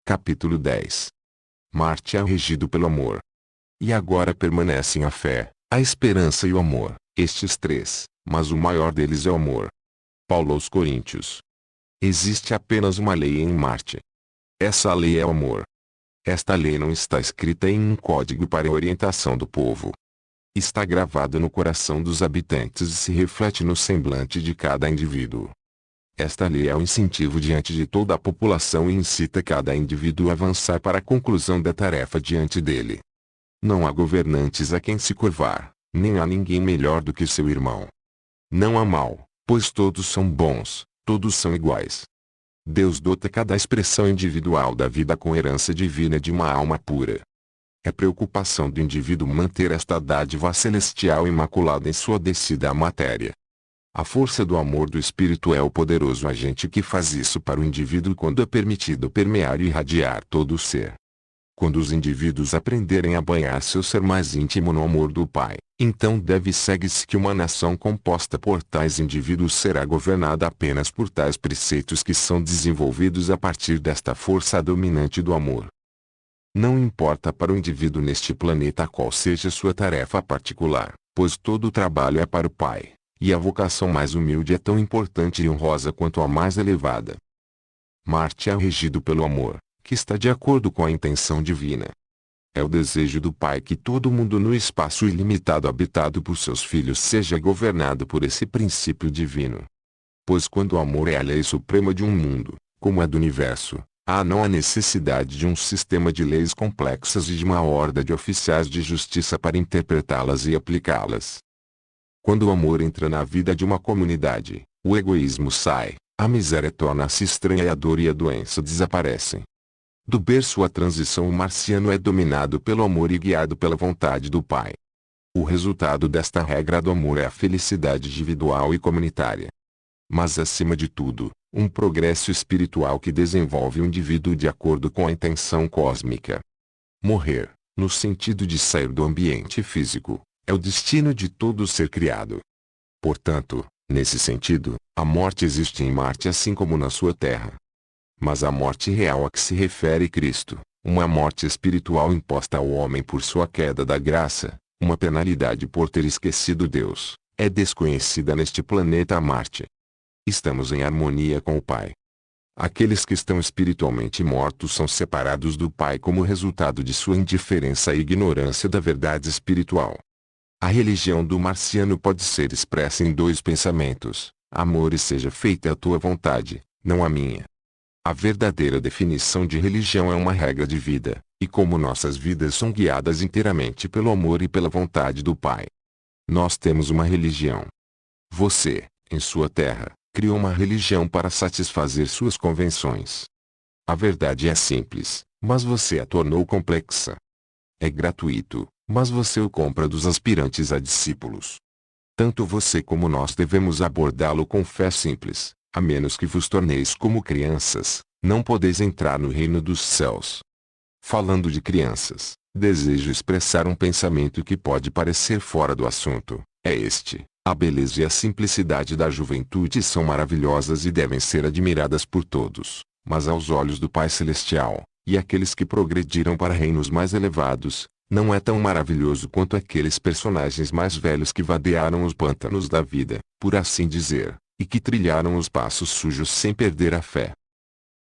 Capítulo 10. Marte é regido pelo amor. E agora permanecem a fé, a esperança e o amor, estes três, mas o maior deles é o amor. Paulo aos Coríntios. Existe apenas uma lei em Marte. Essa lei é o amor. Esta lei não está escrita em um código para a orientação do povo. Está gravada no coração dos habitantes e se reflete no semblante de cada indivíduo. Esta lei é o incentivo diante de toda a população e incita cada indivíduo a avançar para a conclusão da tarefa diante dele. Não há governantes a quem se curvar, nem há ninguém melhor do que seu irmão. Não há mal, pois todos são bons, todos são iguais. Deus dota cada expressão individual da vida com herança divina de uma alma pura. É preocupação do indivíduo manter esta dádiva celestial imaculada em sua descida à matéria. A força do amor do Espírito é o poderoso agente que faz isso para o indivíduo quando é permitido permear e irradiar todo o ser. Quando os indivíduos aprenderem a banhar seu ser mais íntimo no amor do Pai, então segue-se que uma nação composta por tais indivíduos será governada apenas por tais preceitos que são desenvolvidos a partir desta força dominante do amor. Não importa para o indivíduo neste planeta qual seja sua tarefa particular, pois todo o trabalho é para o Pai. E a vocação mais humilde é tão importante e honrosa quanto a mais elevada. Marte é regido pelo amor, que está de acordo com a intenção divina. É o desejo do Pai que todo mundo no espaço ilimitado habitado por seus filhos seja governado por esse princípio divino. Pois quando o amor é a lei suprema de um mundo, como a do universo, não há necessidade de um sistema de leis complexas e de uma horda de oficiais de justiça para interpretá-las e aplicá-las. Quando o amor entra na vida de uma comunidade, o egoísmo sai, a miséria torna-se estranha e a dor e a doença desaparecem. Do berço à transição o marciano é dominado pelo amor e guiado pela vontade do Pai. O resultado desta regra do amor é a felicidade individual e comunitária. Mas acima de tudo, um progresso espiritual que desenvolve o indivíduo de acordo com a intenção cósmica. Morrer, no sentido de sair do ambiente físico, é o destino de todo ser criado. Portanto, nesse sentido, a morte existe em Marte assim como na sua Terra. Mas a morte real a que se refere Cristo, uma morte espiritual imposta ao homem por sua queda da graça, uma penalidade por ter esquecido Deus, é desconhecida neste planeta Marte. Estamos em harmonia com o Pai. Aqueles que estão espiritualmente mortos são separados do Pai como resultado de sua indiferença e ignorância da verdade espiritual. A religião do marciano pode ser expressa em dois pensamentos: amor e seja feita a tua vontade, não a minha. A verdadeira definição de religião é uma regra de vida, e como nossas vidas são guiadas inteiramente pelo amor e pela vontade do Pai. Nós temos uma religião. Você, em sua terra, criou uma religião para satisfazer suas convenções. A verdade é simples, mas você a tornou complexa. É gratuito, mas você o compra dos aspirantes a discípulos. Tanto você como nós devemos abordá-lo com fé simples, a menos que vos torneis como crianças, não podeis entrar no reino dos céus. Falando de crianças, desejo expressar um pensamento que pode parecer fora do assunto, é este: a beleza e a simplicidade da juventude são maravilhosas e devem ser admiradas por todos, mas aos olhos do Pai Celestial, e aqueles que progrediram para reinos mais elevados, não é tão maravilhoso quanto aqueles personagens mais velhos que vadearam os pântanos da vida, por assim dizer, e que trilharam os passos sujos sem perder a fé.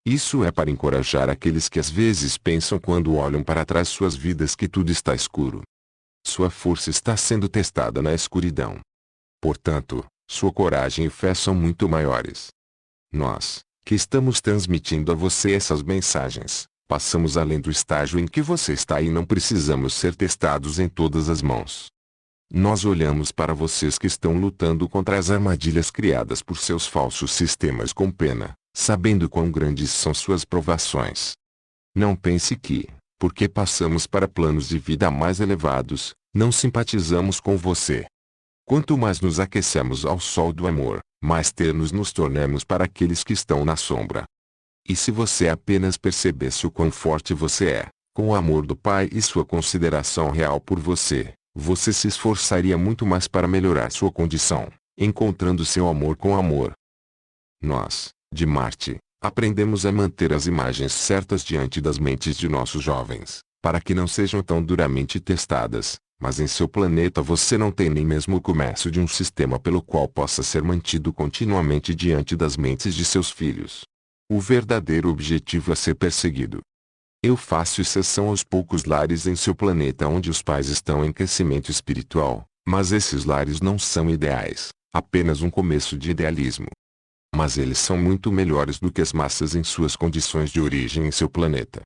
Isso é para encorajar aqueles que às vezes pensam quando olham para trás suas vidas que tudo está escuro. Sua força está sendo testada na escuridão. Portanto, sua coragem e fé são muito maiores. Nós, que estamos transmitindo a você essas mensagens, passamos além do estágio em que você está e não precisamos ser testados em todas as mãos. Nós olhamos para vocês que estão lutando contra as armadilhas criadas por seus falsos sistemas com pena, sabendo quão grandes são suas provações. Não pense que, porque passamos para planos de vida mais elevados, não simpatizamos com você. Quanto mais nos aquecemos ao sol do amor, mais ternos nos tornamos para aqueles que estão na sombra. E se você apenas percebesse o quão forte você é, com o amor do Pai e sua consideração real por você, você se esforçaria muito mais para melhorar sua condição, encontrando seu amor com amor. Nós, de Marte, Aprendemos a manter as imagens certas diante das mentes de nossos jovens, para que não sejam tão duramente testadas, mas em seu planeta você não tem nem mesmo o comércio de um sistema pelo qual possa ser mantido continuamente diante das mentes de seus filhos. O verdadeiro objetivo é ser perseguido. Eu faço exceção aos poucos lares em seu planeta onde os pais estão em crescimento espiritual, mas esses lares não são ideais, apenas um começo de idealismo. Mas eles são muito melhores do que as massas em suas condições de origem em seu planeta.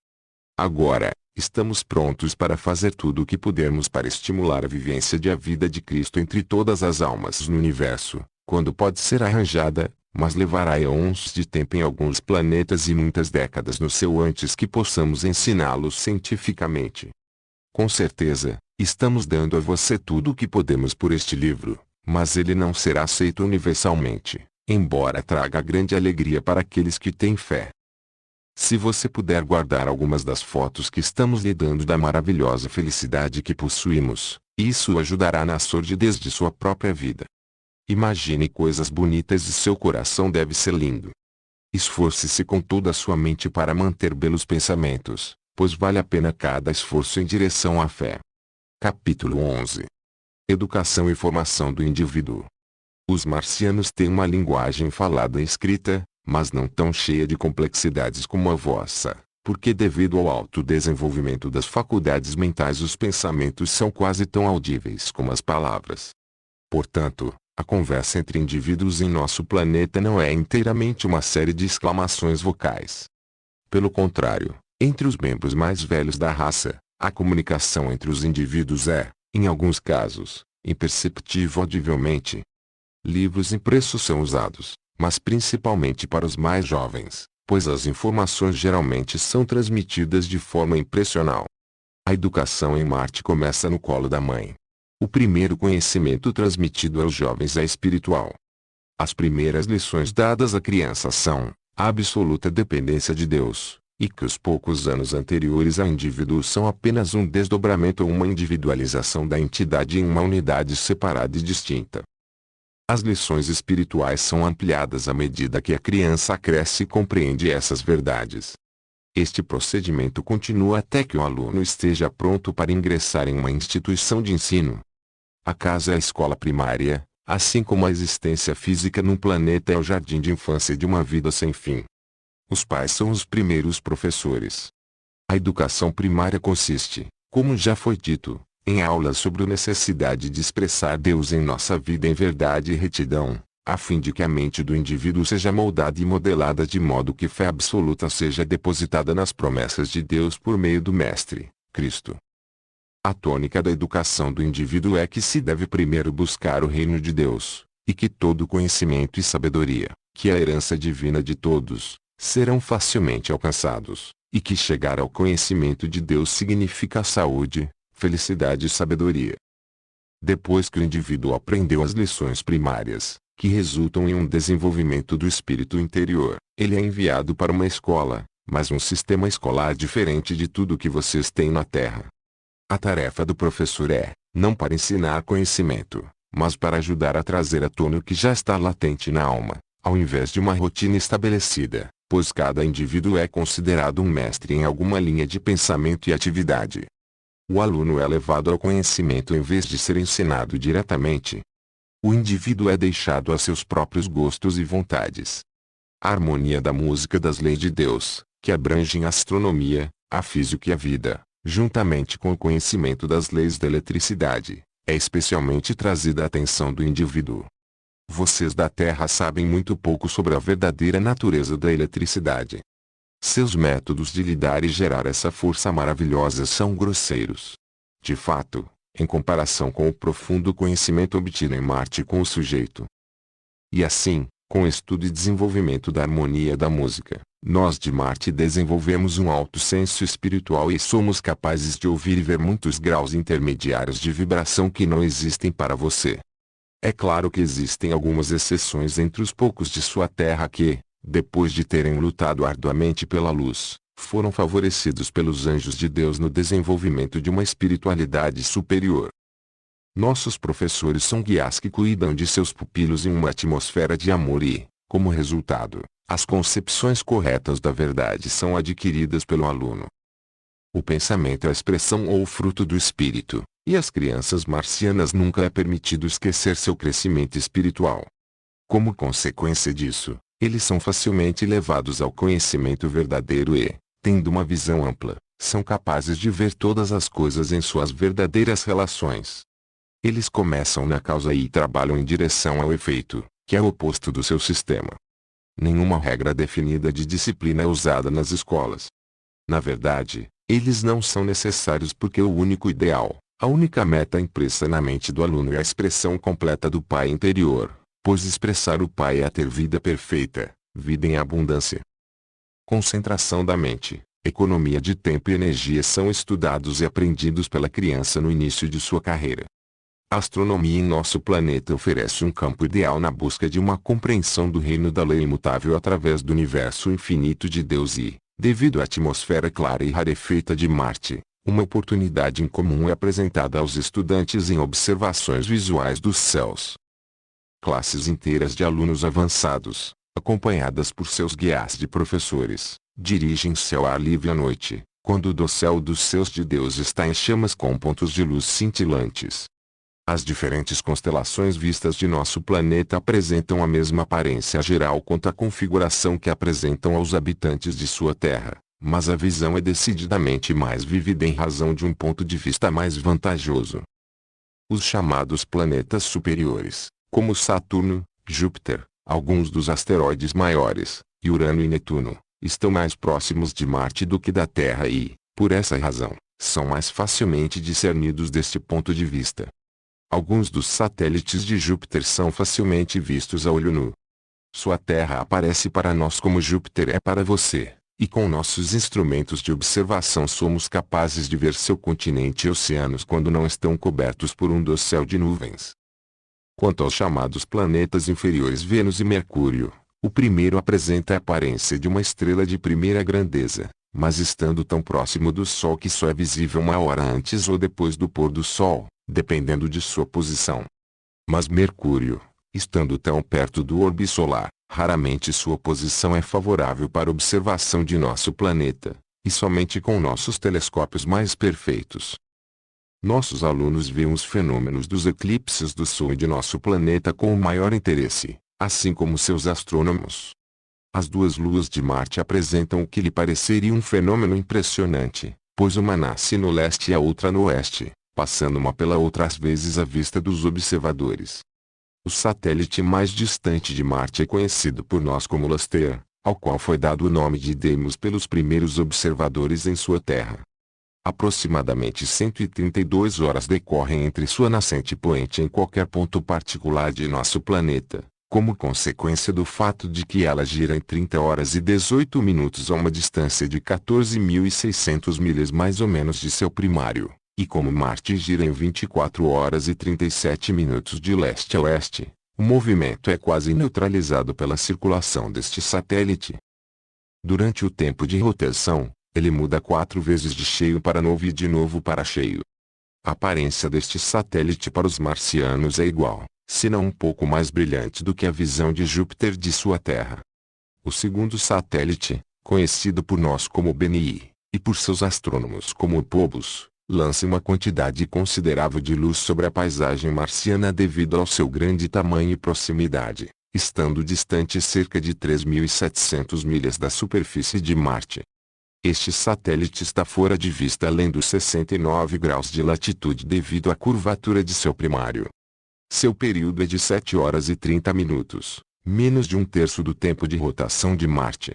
Agora, estamos prontos para fazer tudo o que pudermos para estimular a vivência de a vida de Cristo entre todas as almas no universo, quando pode ser arranjada, mas levará eons de tempo em alguns planetas e muitas décadas no seu antes que possamos ensiná-los cientificamente. Com certeza, estamos dando a você tudo o que podemos por este livro, mas ele não será aceito universalmente, embora traga grande alegria para aqueles que têm fé. Se você puder guardar algumas das fotos que estamos lhe dando da maravilhosa felicidade que possuímos, isso ajudará na sordidez de sua própria vida. Imagine coisas bonitas e seu coração deve ser lindo. Esforce-se com toda a sua mente para manter belos pensamentos, pois vale a pena cada esforço em direção à fé. Capítulo 11. Educação e formação do indivíduo. Os marcianos têm uma linguagem falada e escrita, mas não tão cheia de complexidades como a vossa, porque devido ao alto desenvolvimento das faculdades mentais os pensamentos são quase tão audíveis como as palavras. Portanto, a conversa entre indivíduos em nosso planeta não é inteiramente uma série de exclamações vocais. Pelo contrário, entre os membros mais velhos da raça, a comunicação entre os indivíduos é, em alguns casos, imperceptível audivelmente. Livros impressos são usados, mas principalmente para os mais jovens, pois as informações geralmente são transmitidas de forma impressional. A educação em Marte começa no colo da mãe. O primeiro conhecimento transmitido aos jovens é espiritual. As primeiras lições dadas à criança são a absoluta dependência de Deus, e que os poucos anos anteriores ao indivíduo são apenas um desdobramento ou uma individualização da entidade em uma unidade separada e distinta. As lições espirituais são ampliadas à medida que a criança cresce e compreende essas verdades. Este procedimento continua até que o aluno esteja pronto para ingressar em uma instituição de ensino. A casa é a escola primária, assim como a existência física num planeta é o jardim de infância de uma vida sem fim. Os pais são os primeiros professores. A educação primária consiste, como já foi dito, em aulas sobre a necessidade de expressar Deus em nossa vida em verdade e retidão, a fim de que a mente do indivíduo seja moldada e modelada de modo que fé absoluta seja depositada nas promessas de Deus por meio do Mestre, Cristo. A tônica da educação do indivíduo é que se deve primeiro buscar o reino de Deus, e que todo conhecimento e sabedoria, que é a herança divina de todos, serão facilmente alcançados, e que chegar ao conhecimento de Deus significa saúde, felicidade e sabedoria. Depois que o indivíduo aprendeu as lições primárias, que resultam em um desenvolvimento do espírito interior, ele é enviado para uma escola, mas um sistema escolar diferente de tudo que vocês têm na Terra. A tarefa do professor é, não para ensinar conhecimento, mas para ajudar a trazer à tona o que já está latente na alma, ao invés de uma rotina estabelecida, pois cada indivíduo é considerado um mestre em alguma linha de pensamento e atividade. O aluno é levado ao conhecimento em vez de ser ensinado diretamente. O indivíduo é deixado a seus próprios gostos e vontades. A harmonia da música das leis de Deus, que abrangem a astronomia, a física e a vida, juntamente com o conhecimento das leis da eletricidade, é especialmente trazida à atenção do indivíduo. Vocês da Terra sabem muito pouco sobre a verdadeira natureza da eletricidade. Seus métodos de lidar e gerar essa força maravilhosa são grosseiros. De fato, em comparação com o profundo conhecimento obtido em Marte com o sujeito. E assim, com o estudo e desenvolvimento da harmonia da música, nós de Marte desenvolvemos um alto senso espiritual e somos capazes de ouvir e ver muitos graus intermediários de vibração que não existem para você. É claro que existem algumas exceções entre os poucos de sua Terra que, depois de terem lutado arduamente pela luz, foram favorecidos pelos anjos de Deus no desenvolvimento de uma espiritualidade superior. Nossos professores são guias que cuidam de seus pupilos em uma atmosfera de amor e, como resultado, As concepções corretas da verdade são adquiridas pelo aluno. O pensamento é a expressão ou fruto do espírito, e às crianças marcianas nunca é permitido esquecer seu crescimento espiritual. Como consequência disso, eles são facilmente levados ao conhecimento verdadeiro e, tendo uma visão ampla, são capazes de ver todas as coisas em suas verdadeiras relações. Eles começam na causa e trabalham em direção ao efeito, que é o oposto do seu sistema. Nenhuma regra definida de disciplina é usada nas escolas. Na verdade, eles não são necessários porque o único ideal, a única meta impressa na mente do aluno é a expressão completa do Pai interior, pois expressar o Pai é ter vida perfeita, vida em abundância. Concentração da mente, economia de tempo e energia são estudados e aprendidos pela criança no início de sua carreira. A astronomia em nosso planeta oferece um campo ideal na busca de uma compreensão do reino da lei imutável através do universo infinito de Deus e, devido à atmosfera clara e rarefeita de Marte, uma oportunidade incomum é apresentada aos estudantes em observações visuais dos céus. Classes inteiras de alunos avançados, acompanhadas por seus guias de professores, dirigem-se ao ar livre à noite, quando o dossel dos céus de Deus está em chamas com pontos de luz cintilantes. As diferentes constelações vistas de nosso planeta apresentam a mesma aparência geral quanto à configuração que apresentam aos habitantes de sua Terra, mas a visão é decididamente mais vívida em razão de um ponto de vista mais vantajoso. Os chamados planetas superiores, como Saturno, Júpiter, alguns dos asteroides maiores, e Urano e Netuno, estão mais próximos de Marte do que da Terra e, por essa razão, são mais facilmente discernidos deste ponto de vista. Alguns dos satélites de Júpiter são facilmente vistos a olho nu. Sua Terra aparece para nós como Júpiter é para você, e com nossos instrumentos de observação somos capazes de ver seu continente e oceanos quando não estão cobertos por um dossel de nuvens. Quanto aos chamados planetas inferiores Vênus e Mercúrio, o primeiro apresenta a aparência de uma estrela de primeira grandeza, mas estando tão próximo do Sol que só é visível uma hora antes ou depois do pôr do Sol, dependendo de sua posição. Mas Mercúrio, estando tão perto do orbe solar, raramente sua posição é favorável para observação de nosso planeta, e somente com nossos telescópios mais perfeitos. Nossos alunos veem os fenômenos dos eclipses do Sol e de nosso planeta com o maior interesse, assim como seus astrônomos. As duas luas de Marte apresentam o que lhe pareceria um fenômeno impressionante, pois uma nasce no leste e a outra no oeste, passando uma pela outra às vezes à vista dos observadores. O satélite mais distante de Marte é conhecido por nós como Laster, ao qual foi dado o nome de Deimos pelos primeiros observadores em sua Terra. Aproximadamente 132 horas decorrem entre sua nascente e poente em qualquer ponto particular de nosso planeta, como consequência do fato de que ela gira em 30 horas e 18 minutos a uma distância de 14.600 milhas mais ou menos de seu primário. E como Marte gira em 24 horas e 37 minutos de leste a oeste, o movimento é quase neutralizado pela circulação deste satélite. Durante o tempo de rotação, ele muda 4 vezes de cheio para novo e de novo para cheio. A aparência deste satélite para os marcianos é igual, se não um pouco mais brilhante do que a visão de Júpiter de sua Terra. O segundo satélite, conhecido por nós como BNI, e por seus astrônomos como Phobos, lança uma quantidade considerável de luz sobre a paisagem marciana devido ao seu grande tamanho e proximidade, estando distante cerca de 3.700 milhas da superfície de Marte. Este satélite está fora de vista além dos 69 graus de latitude devido à curvatura de seu primário. Seu período é de 7 horas e 30 minutos, menos de um terço do tempo de rotação de Marte.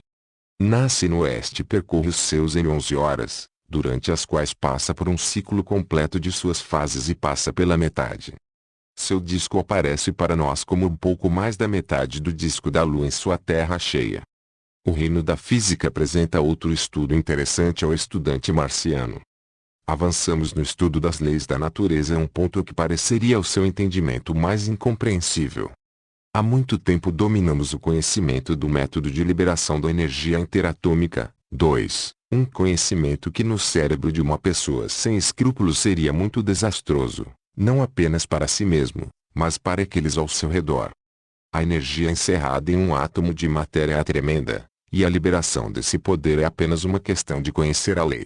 Nasce no oeste e percorre os seus em 11 horas, durante as quais passa por um ciclo completo de suas fases e passa pela metade. Seu disco aparece para nós como um pouco mais da metade do disco da Lua em sua Terra cheia. O reino da física apresenta outro estudo interessante ao estudante marciano. Avançamos no estudo das leis da natureza a um ponto que pareceria ao seu entendimento mais incompreensível. Há muito tempo dominamos o conhecimento do método de liberação da energia interatômica. 2. Um conhecimento que no cérebro de uma pessoa sem escrúpulos seria muito desastroso, não apenas para si mesmo, mas para aqueles ao seu redor. A energia encerrada em um átomo de matéria é tremenda, e a liberação desse poder é apenas uma questão de conhecer a lei.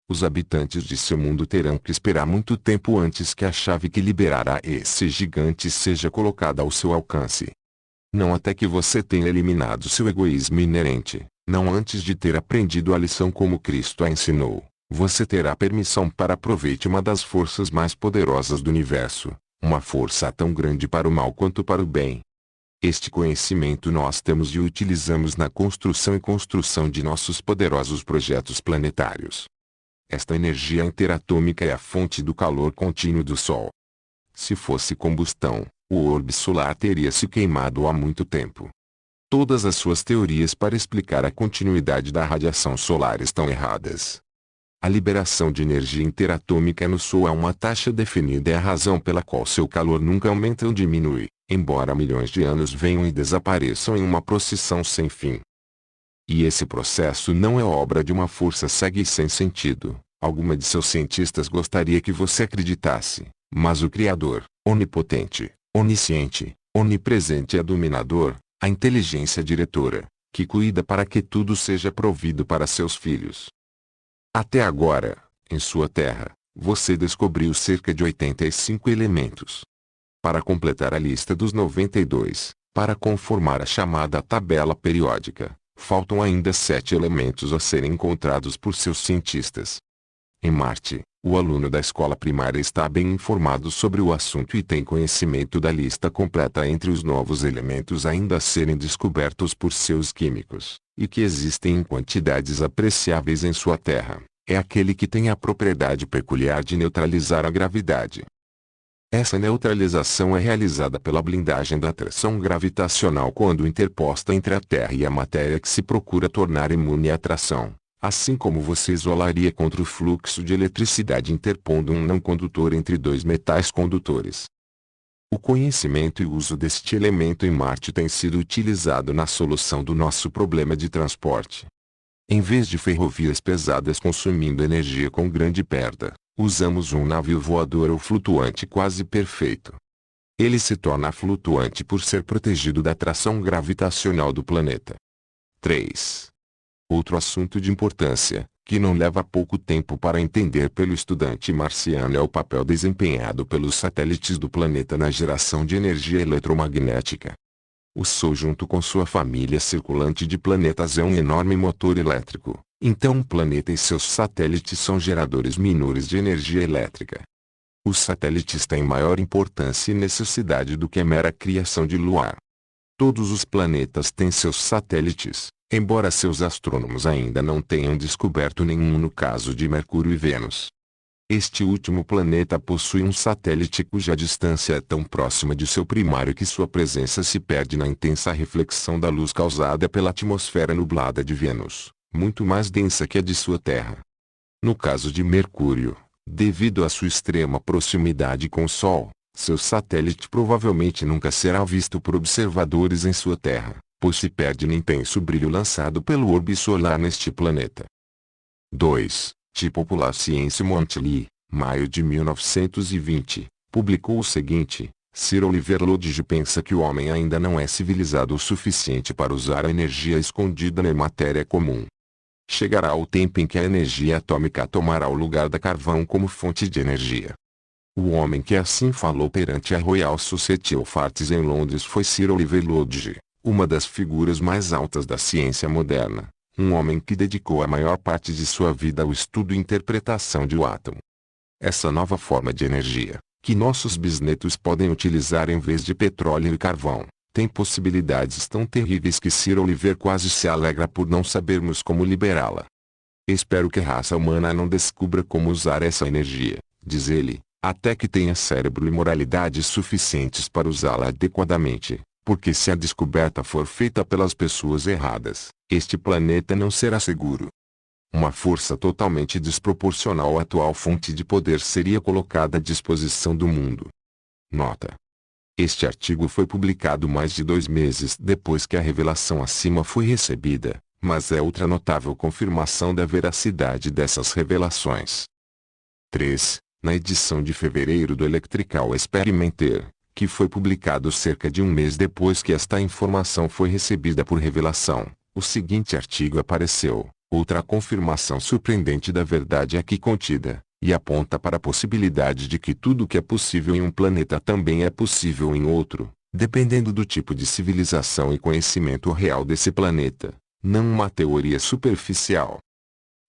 Os habitantes de seu mundo terão que esperar muito tempo antes que a chave que liberará esse gigante seja colocada ao seu alcance. Não até que você tenha eliminado seu egoísmo inerente, não antes de ter aprendido a lição como Cristo a ensinou, você terá permissão para aproveitar uma das forças mais poderosas do universo, uma força tão grande para o mal quanto para o bem. Este conhecimento nós temos e o utilizamos na construção de nossos poderosos projetos planetários. Esta energia interatômica é a fonte do calor contínuo do Sol. Se fosse combustão, o orbe solar teria se queimado há muito tempo. Todas as suas teorias para explicar a continuidade da radiação solar estão erradas. A liberação de energia interatômica no Sol a uma taxa definida é a razão pela qual seu calor nunca aumenta ou diminui, embora milhões de anos venham e desapareçam em uma procissão sem fim. E esse processo não é obra de uma força cega e sem sentido. Alguma de seus cientistas gostaria que você acreditasse, mas o Criador, onipotente, onisciente, onipresente e dominador, a inteligência diretora, que cuida para que tudo seja provido para seus filhos. Até agora, em sua terra, você descobriu cerca de 85 elementos. Para completar a lista dos 92, para conformar a chamada tabela periódica, faltam ainda 7 elementos a serem encontrados por seus cientistas. Em Marte, o aluno da escola primária está bem informado sobre o assunto e tem conhecimento da lista completa entre os novos elementos ainda a serem descobertos por seus químicos, e que existem em quantidades apreciáveis em sua Terra. É aquele que tem a propriedade peculiar de neutralizar a gravidade. Essa neutralização é realizada pela blindagem da atração gravitacional quando interposta entre a Terra e a matéria que se procura tornar imune à atração. Assim como você isolaria contra o fluxo de eletricidade interpondo um não condutor entre dois metais condutores. O conhecimento e o uso deste elemento em Marte tem sido utilizado na solução do nosso problema de transporte. Em vez de ferrovias pesadas consumindo energia com grande perda, usamos um navio voador ou flutuante quase perfeito. Ele se torna flutuante por ser protegido da atração gravitacional do planeta. 3. Outro assunto de importância, que não leva pouco tempo para entender pelo estudante marciano é o papel desempenhado pelos satélites do planeta na geração de energia eletromagnética. O Sol junto com sua família circulante de planetas é um enorme motor elétrico, então o planeta e seus satélites são geradores menores de energia elétrica. Os satélites têm maior importância e necessidade do que a mera criação de luar. Todos os planetas têm seus satélites, embora seus astrônomos ainda não tenham descoberto nenhum no caso de Mercúrio e Vênus. Este último planeta possui um satélite cuja distância é tão próxima de seu primário que sua presença se perde na intensa reflexão da luz causada pela atmosfera nublada de Vênus, muito mais densa que a de sua Terra. No caso de Mercúrio, devido à sua extrema proximidade com o Sol, seu satélite provavelmente nunca será visto por observadores em sua Terra, pois se perde no intenso brilho lançado pelo orbe solar neste planeta. 2. Popular Science Monthly, maio de 1920, publicou o seguinte: Sir Oliver Lodge pensa que o homem ainda não é civilizado o suficiente para usar a energia escondida na matéria comum. Chegará o tempo em que a energia atômica tomará o lugar da carvão como fonte de energia. O homem que assim falou perante a Royal Society of Arts em Londres foi Sir Oliver Lodge, uma das figuras mais altas da ciência moderna. Um homem que dedicou a maior parte de sua vida ao estudo e interpretação de um átomo. Essa nova forma de energia, que nossos bisnetos podem utilizar em vez de petróleo e carvão, tem possibilidades tão terríveis que Sir Oliver quase se alegra por não sabermos como liberá-la. Espero que a raça humana não descubra como usar essa energia, diz ele, até que tenha cérebro e moralidade suficientes para usá-la adequadamente. Porque se a descoberta for feita pelas pessoas erradas, este planeta não será seguro. Uma força totalmente desproporcional à atual fonte de poder seria colocada à disposição do mundo. Nota: este artigo foi publicado mais de 2 meses depois que a revelação acima foi recebida, mas é outra notável confirmação da veracidade dessas revelações. 3. Na edição de fevereiro do Electrical Experimenter, que foi publicado cerca de um mês depois que esta informação foi recebida por revelação, o seguinte artigo apareceu: outra confirmação surpreendente da verdade aqui contida, e aponta para a possibilidade de que tudo que é possível em um planeta também é possível em outro, dependendo do tipo de civilização e conhecimento real desse planeta, não uma teoria superficial.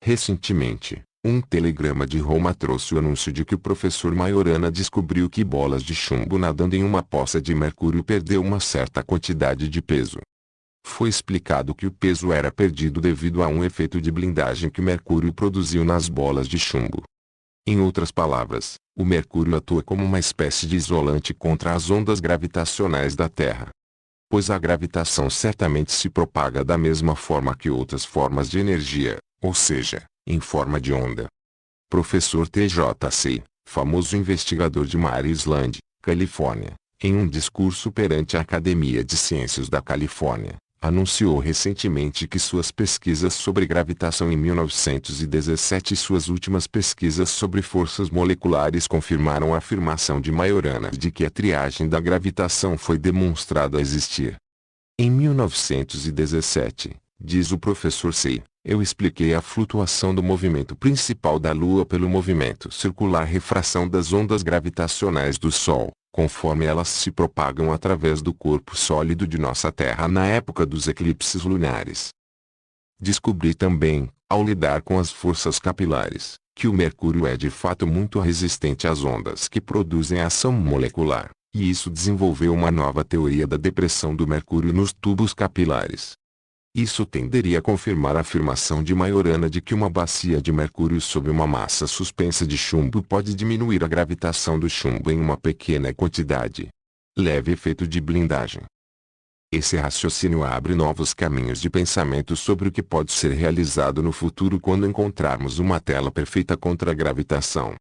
Recentemente, um telegrama de Roma trouxe o anúncio de que o professor Majorana descobriu que bolas de chumbo nadando em uma poça de mercúrio perdeu uma certa quantidade de peso. Foi explicado que o peso era perdido devido a um efeito de blindagem que o mercúrio produziu nas bolas de chumbo. Em outras palavras, o mercúrio atua como uma espécie de isolante contra as ondas gravitacionais da Terra. Pois a gravitação certamente se propaga da mesma forma que outras formas de energia, ou seja, em forma de onda. Professor T.J.C., famoso investigador de Maryland, Califórnia, em um discurso perante a Academia de Ciências da Califórnia, anunciou recentemente que suas pesquisas sobre gravitação em 1917 e suas últimas pesquisas sobre forças moleculares confirmaram a afirmação de Majorana de que a triagem da gravitação foi demonstrada existir. Em 1917, diz o professor C., eu expliquei a flutuação do movimento principal da Lua pelo movimento circular refração das ondas gravitacionais do Sol, conforme elas se propagam através do corpo sólido de nossa Terra na época dos eclipses lunares. Descobri também, ao lidar com as forças capilares, que o mercúrio é de fato muito resistente às ondas que produzem a ação molecular, e isso desenvolveu uma nova teoria da depressão do mercúrio nos tubos capilares. Isso tenderia a confirmar a afirmação de Majorana de que uma bacia de mercúrio sob uma massa suspensa de chumbo pode diminuir a gravitação do chumbo em uma pequena quantidade. Leve efeito de blindagem. Esse raciocínio abre novos caminhos de pensamento sobre o que pode ser realizado no futuro quando encontrarmos uma tela perfeita contra a gravitação.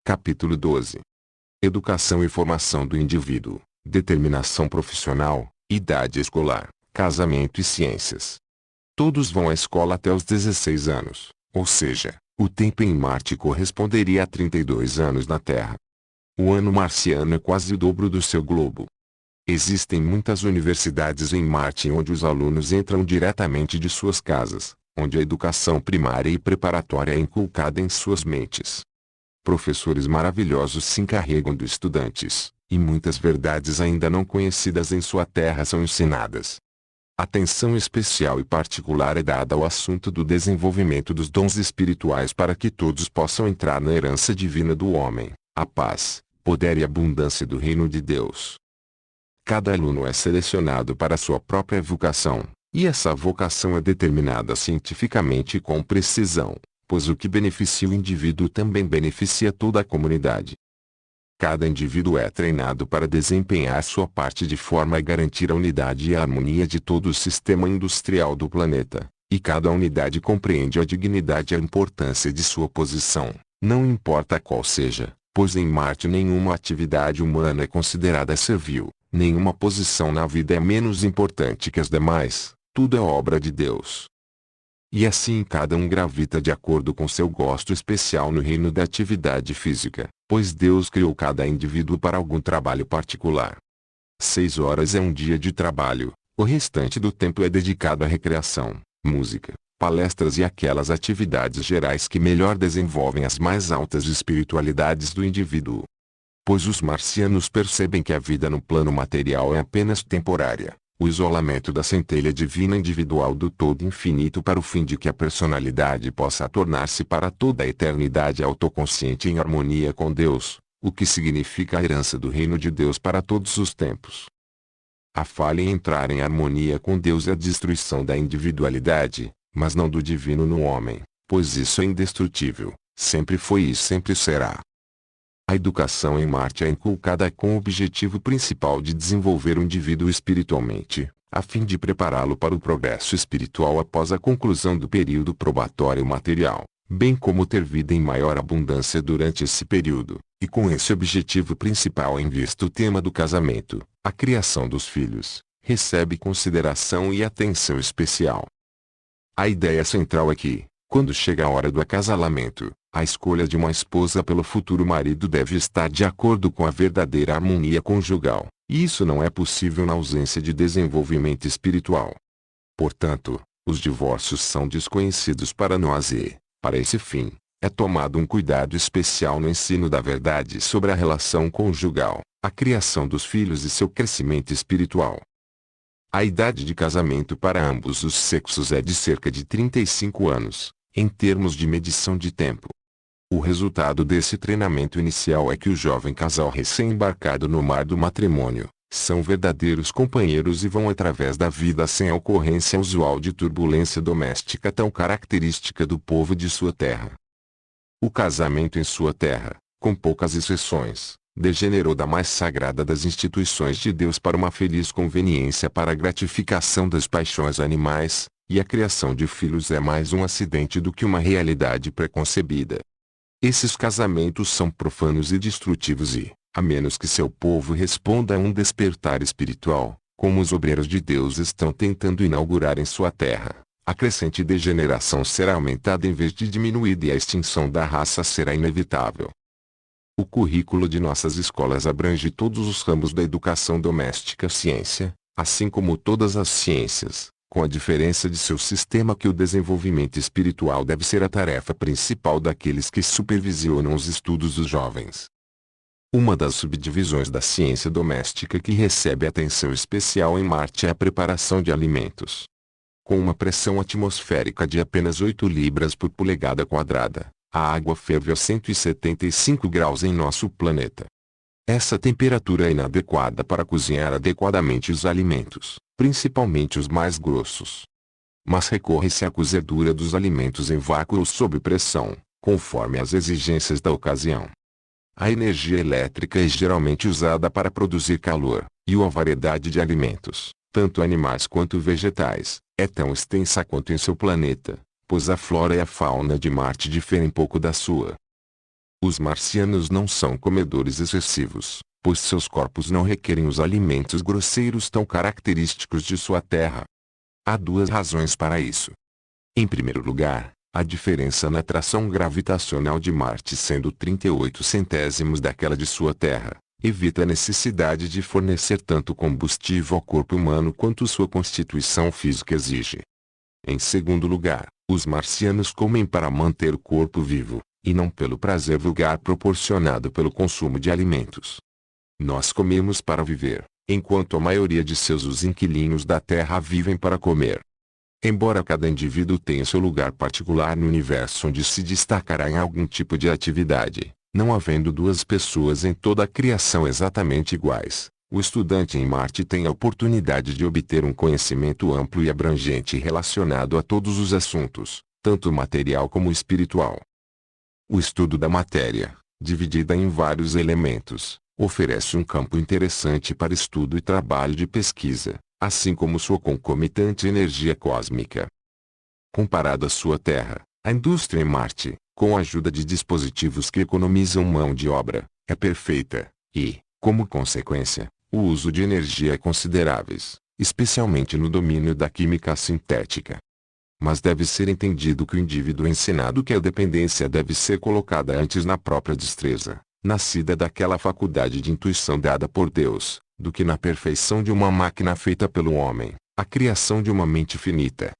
Capítulo 12. Educação e formação do indivíduo, determinação profissional, idade escolar, casamento e ciências. Todos vão à escola até os 16 anos, ou seja, o tempo em Marte corresponderia a 32 anos na Terra. O ano marciano é quase o dobro do seu globo. Existem muitas universidades em Marte onde os alunos entram diretamente de suas casas, onde a educação primária e preparatória é inculcada em suas mentes. Professores maravilhosos se encarregam dos estudantes, e muitas verdades ainda não conhecidas em sua terra são ensinadas. Atenção especial e particular é dada ao assunto do desenvolvimento dos dons espirituais para que todos possam entrar na herança divina do homem, a paz, poder e abundância do reino de Deus. Cada aluno é selecionado para sua própria vocação, e essa vocação é determinada cientificamente com precisão, pois o que beneficia o indivíduo também beneficia toda a comunidade. Cada indivíduo é treinado para desempenhar sua parte de forma a garantir a unidade e a harmonia de todo o sistema industrial do planeta, e cada unidade compreende a dignidade e a importância de sua posição, não importa qual seja, pois em Marte nenhuma atividade humana é considerada servil, nenhuma posição na vida é menos importante que as demais, tudo é obra de Deus. E assim cada um gravita de acordo com seu gosto especial no reino da atividade física, pois Deus criou cada indivíduo para algum trabalho particular. 6 horas é um dia de trabalho, o restante do tempo é dedicado à recreação, música, palestras e aquelas atividades gerais que melhor desenvolvem as mais altas espiritualidades do indivíduo. Pois os marcianos percebem que a vida no plano material é apenas temporária. O isolamento da centelha divina individual do todo infinito para o fim de que a personalidade possa tornar-se para toda a eternidade autoconsciente em harmonia com Deus, o que significa a herança do reino de Deus para todos os tempos. A falha em entrar em harmonia com Deus é a destruição da individualidade, mas não do divino no homem, pois isso é indestrutível, sempre foi e sempre será. A educação em Marte é inculcada com o objetivo principal de desenvolver o indivíduo espiritualmente, a fim de prepará-lo para o progresso espiritual após a conclusão do período probatório material, bem como ter vida em maior abundância durante esse período, e com esse objetivo principal em vista o tema do casamento, a criação dos filhos, recebe consideração e atenção especial. A ideia central é que, Quando chega a hora do acasalamento, a escolha de uma esposa pelo futuro marido deve estar de acordo com a verdadeira harmonia conjugal, e isso não é possível na ausência de desenvolvimento espiritual. Portanto, os divórcios são desconhecidos para nós e, para esse fim, é tomado um cuidado especial no ensino da verdade sobre a relação conjugal, a criação dos filhos e seu crescimento espiritual. A idade de casamento para ambos os sexos é de cerca de 35 anos, em termos de medição de tempo. O resultado desse treinamento inicial é que o jovem casal recém-embarcado no mar do matrimônio são verdadeiros companheiros e vão através da vida sem a ocorrência usual de turbulência doméstica tão característica do povo de sua terra. O casamento em sua terra, com poucas exceções, degenerou da mais sagrada das instituições de Deus para uma feliz conveniência para a gratificação das paixões animais, e a criação de filhos é mais um acidente do que uma realidade preconcebida. Esses casamentos são profanos e destrutivos e, a menos que seu povo responda a um despertar espiritual, como os obreiros de Deus estão tentando inaugurar em sua terra, a crescente degeneração será aumentada em vez de diminuída e a extinção da raça será inevitável. O currículo de nossas escolas abrange todos os ramos da educação doméstica ciência, assim como todas as ciências, com a diferença de seu sistema que o desenvolvimento espiritual deve ser a tarefa principal daqueles que supervisionam os estudos dos jovens. Uma das subdivisões da ciência doméstica que recebe atenção especial em Marte é a preparação de alimentos. Com uma pressão atmosférica de apenas 8 libras por polegada quadrada, a água ferve a 175 graus em nosso planeta. Essa temperatura é inadequada para cozinhar adequadamente os alimentos, principalmente os mais grossos. Mas recorre-se à cozedura dos alimentos em vácuo ou sob pressão, conforme as exigências da ocasião. A energia elétrica é geralmente usada para produzir calor, e a variedade de alimentos, tanto animais quanto vegetais, é tão extensa quanto em seu planeta, pois a flora e a fauna de Marte diferem pouco da sua. Os marcianos não são comedores excessivos, pois seus corpos não requerem os alimentos grosseiros tão característicos de sua terra. Há 2 razões para isso. Em primeiro lugar, a diferença na atração gravitacional de Marte sendo 38 centésimos daquela de sua terra, evita a necessidade de fornecer tanto combustível ao corpo humano quanto sua constituição física exige. Em segundo lugar, os marcianos comem para manter o corpo vivo, e não pelo prazer vulgar proporcionado pelo consumo de alimentos. Nós comemos para viver, enquanto a maioria de seus inquilinos da Terra vivem para comer. Embora cada indivíduo tenha seu lugar particular no universo onde se destacará em algum tipo de atividade, não havendo 2 pessoas em toda a criação exatamente iguais, o estudante em Marte tem a oportunidade de obter um conhecimento amplo e abrangente relacionado a todos os assuntos, tanto material como espiritual. O estudo da matéria, dividida em vários elementos, oferece um campo interessante para estudo e trabalho de pesquisa, assim como sua concomitante energia cósmica. Comparado à sua Terra, a indústria em Marte, com a ajuda de dispositivos que economizam mão de obra, é perfeita, e, como consequência, o uso de energia é consideráveis, especialmente no domínio da química sintética. Mas deve ser entendido que o indivíduo é ensinado que a dependência deve ser colocada antes na própria destreza, nascida daquela faculdade de intuição dada por Deus, do que na perfeição de uma máquina feita pelo homem, a criação de uma mente finita.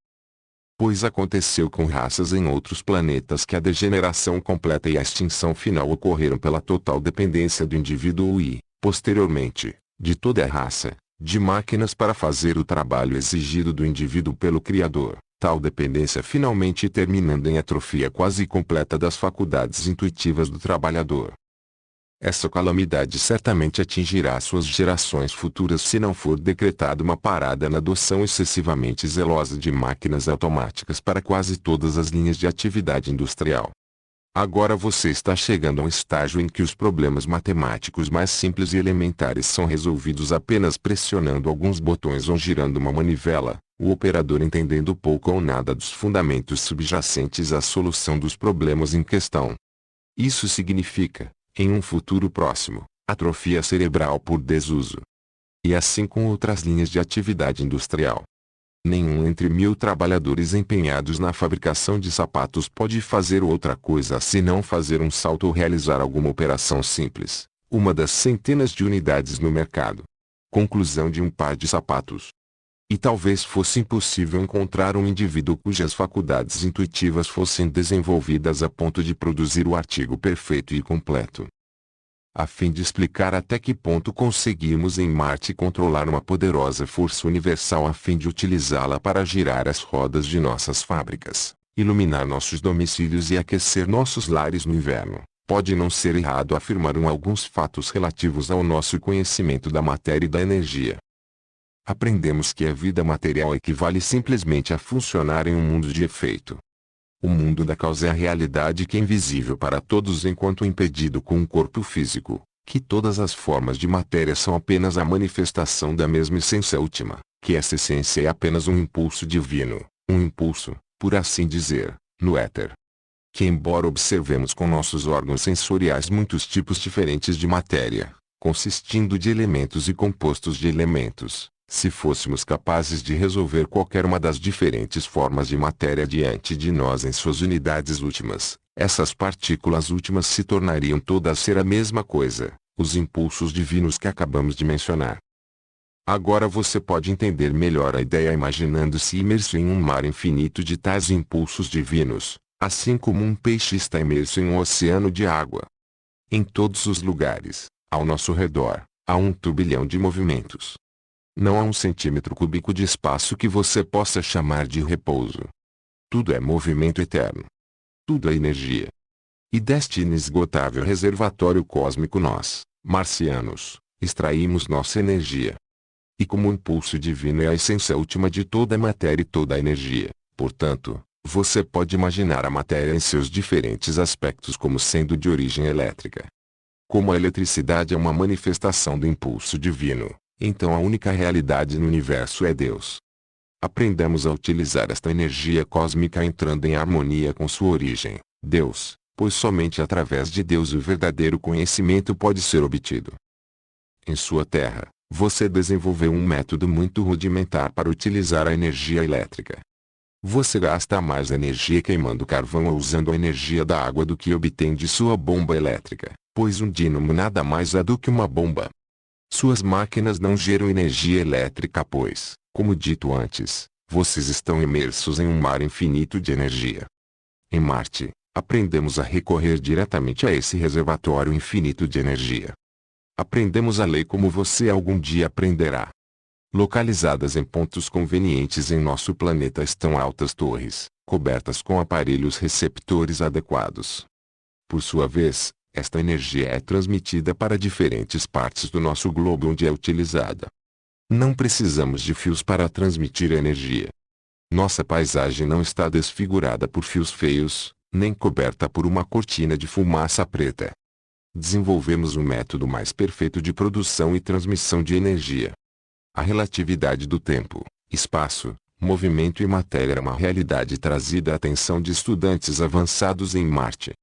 Pois aconteceu com raças em outros planetas que a degeneração completa e a extinção final ocorreram pela total dependência do indivíduo e, posteriormente, de toda a raça, de máquinas para fazer o trabalho exigido do indivíduo pelo Criador, tal dependência finalmente terminando em atrofia quase completa das faculdades intuitivas do trabalhador. Essa calamidade certamente atingirá suas gerações futuras se não for decretada uma parada na adoção excessivamente zelosa de máquinas automáticas para quase todas as linhas de atividade industrial. Agora você está chegando a um estágio em que os problemas matemáticos mais simples e elementares são resolvidos apenas pressionando alguns botões ou girando uma manivela, o operador entendendo pouco ou nada dos fundamentos subjacentes à solução dos problemas em questão. Isso significa, em um futuro próximo, atrofia cerebral por desuso. E assim com outras linhas de atividade industrial. Nenhum entre 1000 trabalhadores empenhados na fabricação de sapatos pode fazer outra coisa senão fazer um salto ou realizar alguma operação simples, uma das centenas de unidades no mercado. Conclusão de um par de sapatos. E talvez fosse impossível encontrar um indivíduo cujas faculdades intuitivas fossem desenvolvidas a ponto de produzir o artigo perfeito e completo. A fim de explicar até que ponto conseguimos em Marte controlar uma poderosa força universal a fim de utilizá-la para girar as rodas de nossas fábricas, iluminar nossos domicílios e aquecer nossos lares no inverno, pode não ser errado afirmar alguns fatos relativos ao nosso conhecimento da matéria e da energia. Aprendemos que a vida material equivale simplesmente a funcionar em um mundo de efeito. O mundo da causa é a realidade que é invisível para todos enquanto impedido com um corpo físico, que todas as formas de matéria são apenas a manifestação da mesma essência última, que essa essência é apenas um impulso divino, um impulso, por assim dizer, no éter. Que embora observemos com nossos órgãos sensoriais muitos tipos diferentes de matéria, consistindo de elementos e compostos de elementos, se fôssemos capazes de resolver qualquer uma das diferentes formas de matéria diante de nós em suas unidades últimas, essas partículas últimas se tornariam todas ser a mesma coisa, os impulsos divinos que acabamos de mencionar. Agora você pode entender melhor a ideia imaginando-se imerso em um mar infinito de tais impulsos divinos, assim como um peixe está imerso em um oceano de água. Em todos os lugares, ao nosso redor, há um turbilhão de movimentos. Não há um centímetro cúbico de espaço que você possa chamar de repouso. Tudo é movimento eterno. Tudo é energia. E deste inesgotável reservatório cósmico nós, marcianos, extraímos nossa energia. E como o impulso divino é a essência última de toda a matéria e toda a energia, portanto, você pode imaginar a matéria em seus diferentes aspectos como sendo de origem elétrica. Como a eletricidade é uma manifestação do impulso divino, então a única realidade no universo é Deus. Aprendamos a utilizar esta energia cósmica entrando em harmonia com sua origem, Deus, pois somente através de Deus o verdadeiro conhecimento pode ser obtido. Em sua terra, você desenvolveu um método muito rudimentar para utilizar a energia elétrica. Você gasta mais energia queimando carvão ou usando a energia da água do que obtém de sua bomba elétrica, pois um dínamo nada mais é do que uma bomba. Suas máquinas não geram energia elétrica pois, como dito antes, vocês estão imersos em um mar infinito de energia. Em Marte, aprendemos a recorrer diretamente a esse reservatório infinito de energia. Aprendemos a lei como você algum dia aprenderá. Localizadas em pontos convenientes em nosso planeta estão altas torres, cobertas com aparelhos receptores adequados. Por sua vez, esta energia é transmitida para diferentes partes do nosso globo onde é utilizada. Não precisamos de fios para transmitir energia. Nossa paisagem não está desfigurada por fios feios, nem coberta por uma cortina de fumaça preta. Desenvolvemos um método mais perfeito de produção e transmissão de energia. A relatividade do tempo, espaço, movimento e matéria é uma realidade trazida à atenção de estudantes avançados em Marte.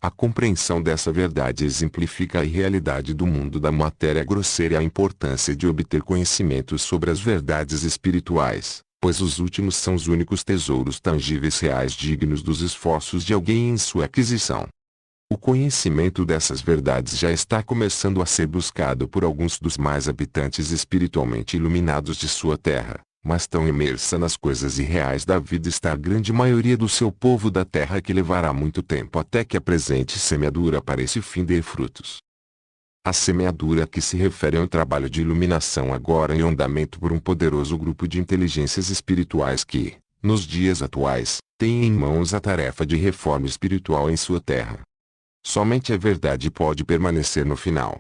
A compreensão dessa verdade exemplifica a irrealidade do mundo da matéria grosseira e a importância de obter conhecimentos sobre as verdades espirituais, pois os últimos são os únicos tesouros tangíveis reais dignos dos esforços de alguém em sua aquisição. O conhecimento dessas verdades já está começando a ser buscado por alguns dos mais habitantes espiritualmente iluminados de sua terra, mas tão imersa nas coisas irreais da vida está a grande maioria do seu povo da terra que levará muito tempo até que a presente semeadura para esse fim dê frutos. A semeadura a que se refere é um trabalho de iluminação agora em andamento por um poderoso grupo de inteligências espirituais que, nos dias atuais, têm em mãos a tarefa de reforma espiritual em sua terra. Somente a verdade pode permanecer no final.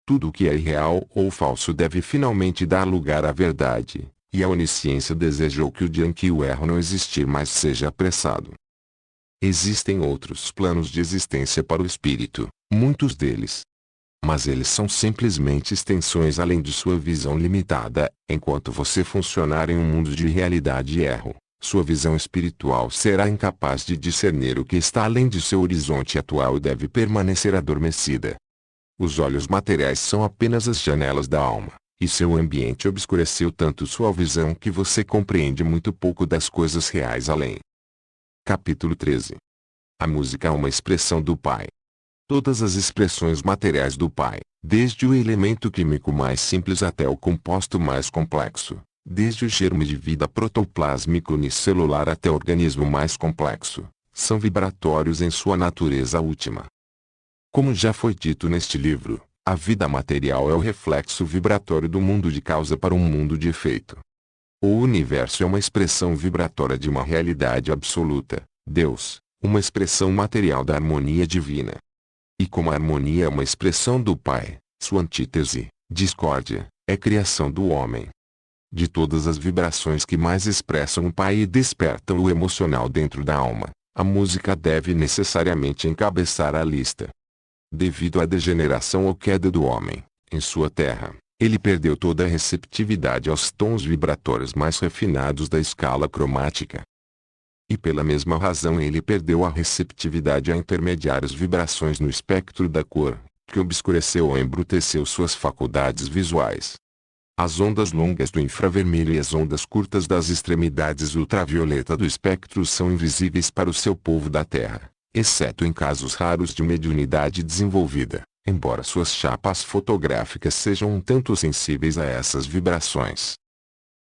Tudo o que é irreal ou falso deve finalmente dar lugar à verdade. E a onisciência desejou que o dia em que o erro não existir mais seja apressado. Existem outros planos de existência para o espírito, muitos deles. Mas eles são simplesmente extensões além de sua visão limitada. Enquanto você funcionar em um mundo de realidade e erro, sua visão espiritual será incapaz de discernir o que está além de seu horizonte atual e deve permanecer adormecida. Os olhos materiais são apenas as janelas da alma. e seu ambiente obscureceu tanto sua visão que você compreende muito pouco das coisas reais além. Capítulo 13. A música é uma expressão do Pai. Todas as expressões materiais do Pai, desde o elemento químico mais simples até o composto mais complexo, desde o germe de vida protoplásmico unicelular até o organismo mais complexo, são vibratórios em sua natureza última. Como já foi dito neste livro, a vida material é o reflexo vibratório do mundo de causa para um mundo de efeito. O universo é uma expressão vibratória de uma realidade absoluta, Deus, uma expressão material da harmonia divina. E como a harmonia é uma expressão do Pai, sua antítese, discórdia, é criação do homem. De todas as vibrações que mais expressam o Pai e despertam o emocional dentro da alma, a música deve necessariamente encabeçar a lista. Devido à degeneração ou queda do homem, em sua terra, ele perdeu toda a receptividade aos tons vibratórios mais refinados da escala cromática. E pela mesma razão ele perdeu a receptividade a intermediárias vibrações no espectro da cor, que obscureceu ou embruteceu suas faculdades visuais. As ondas longas do infravermelho e as ondas curtas das extremidades ultravioleta do espectro são invisíveis para o seu povo da Terra, exceto em casos raros de mediunidade desenvolvida, embora suas chapas fotográficas sejam um tanto sensíveis a essas vibrações.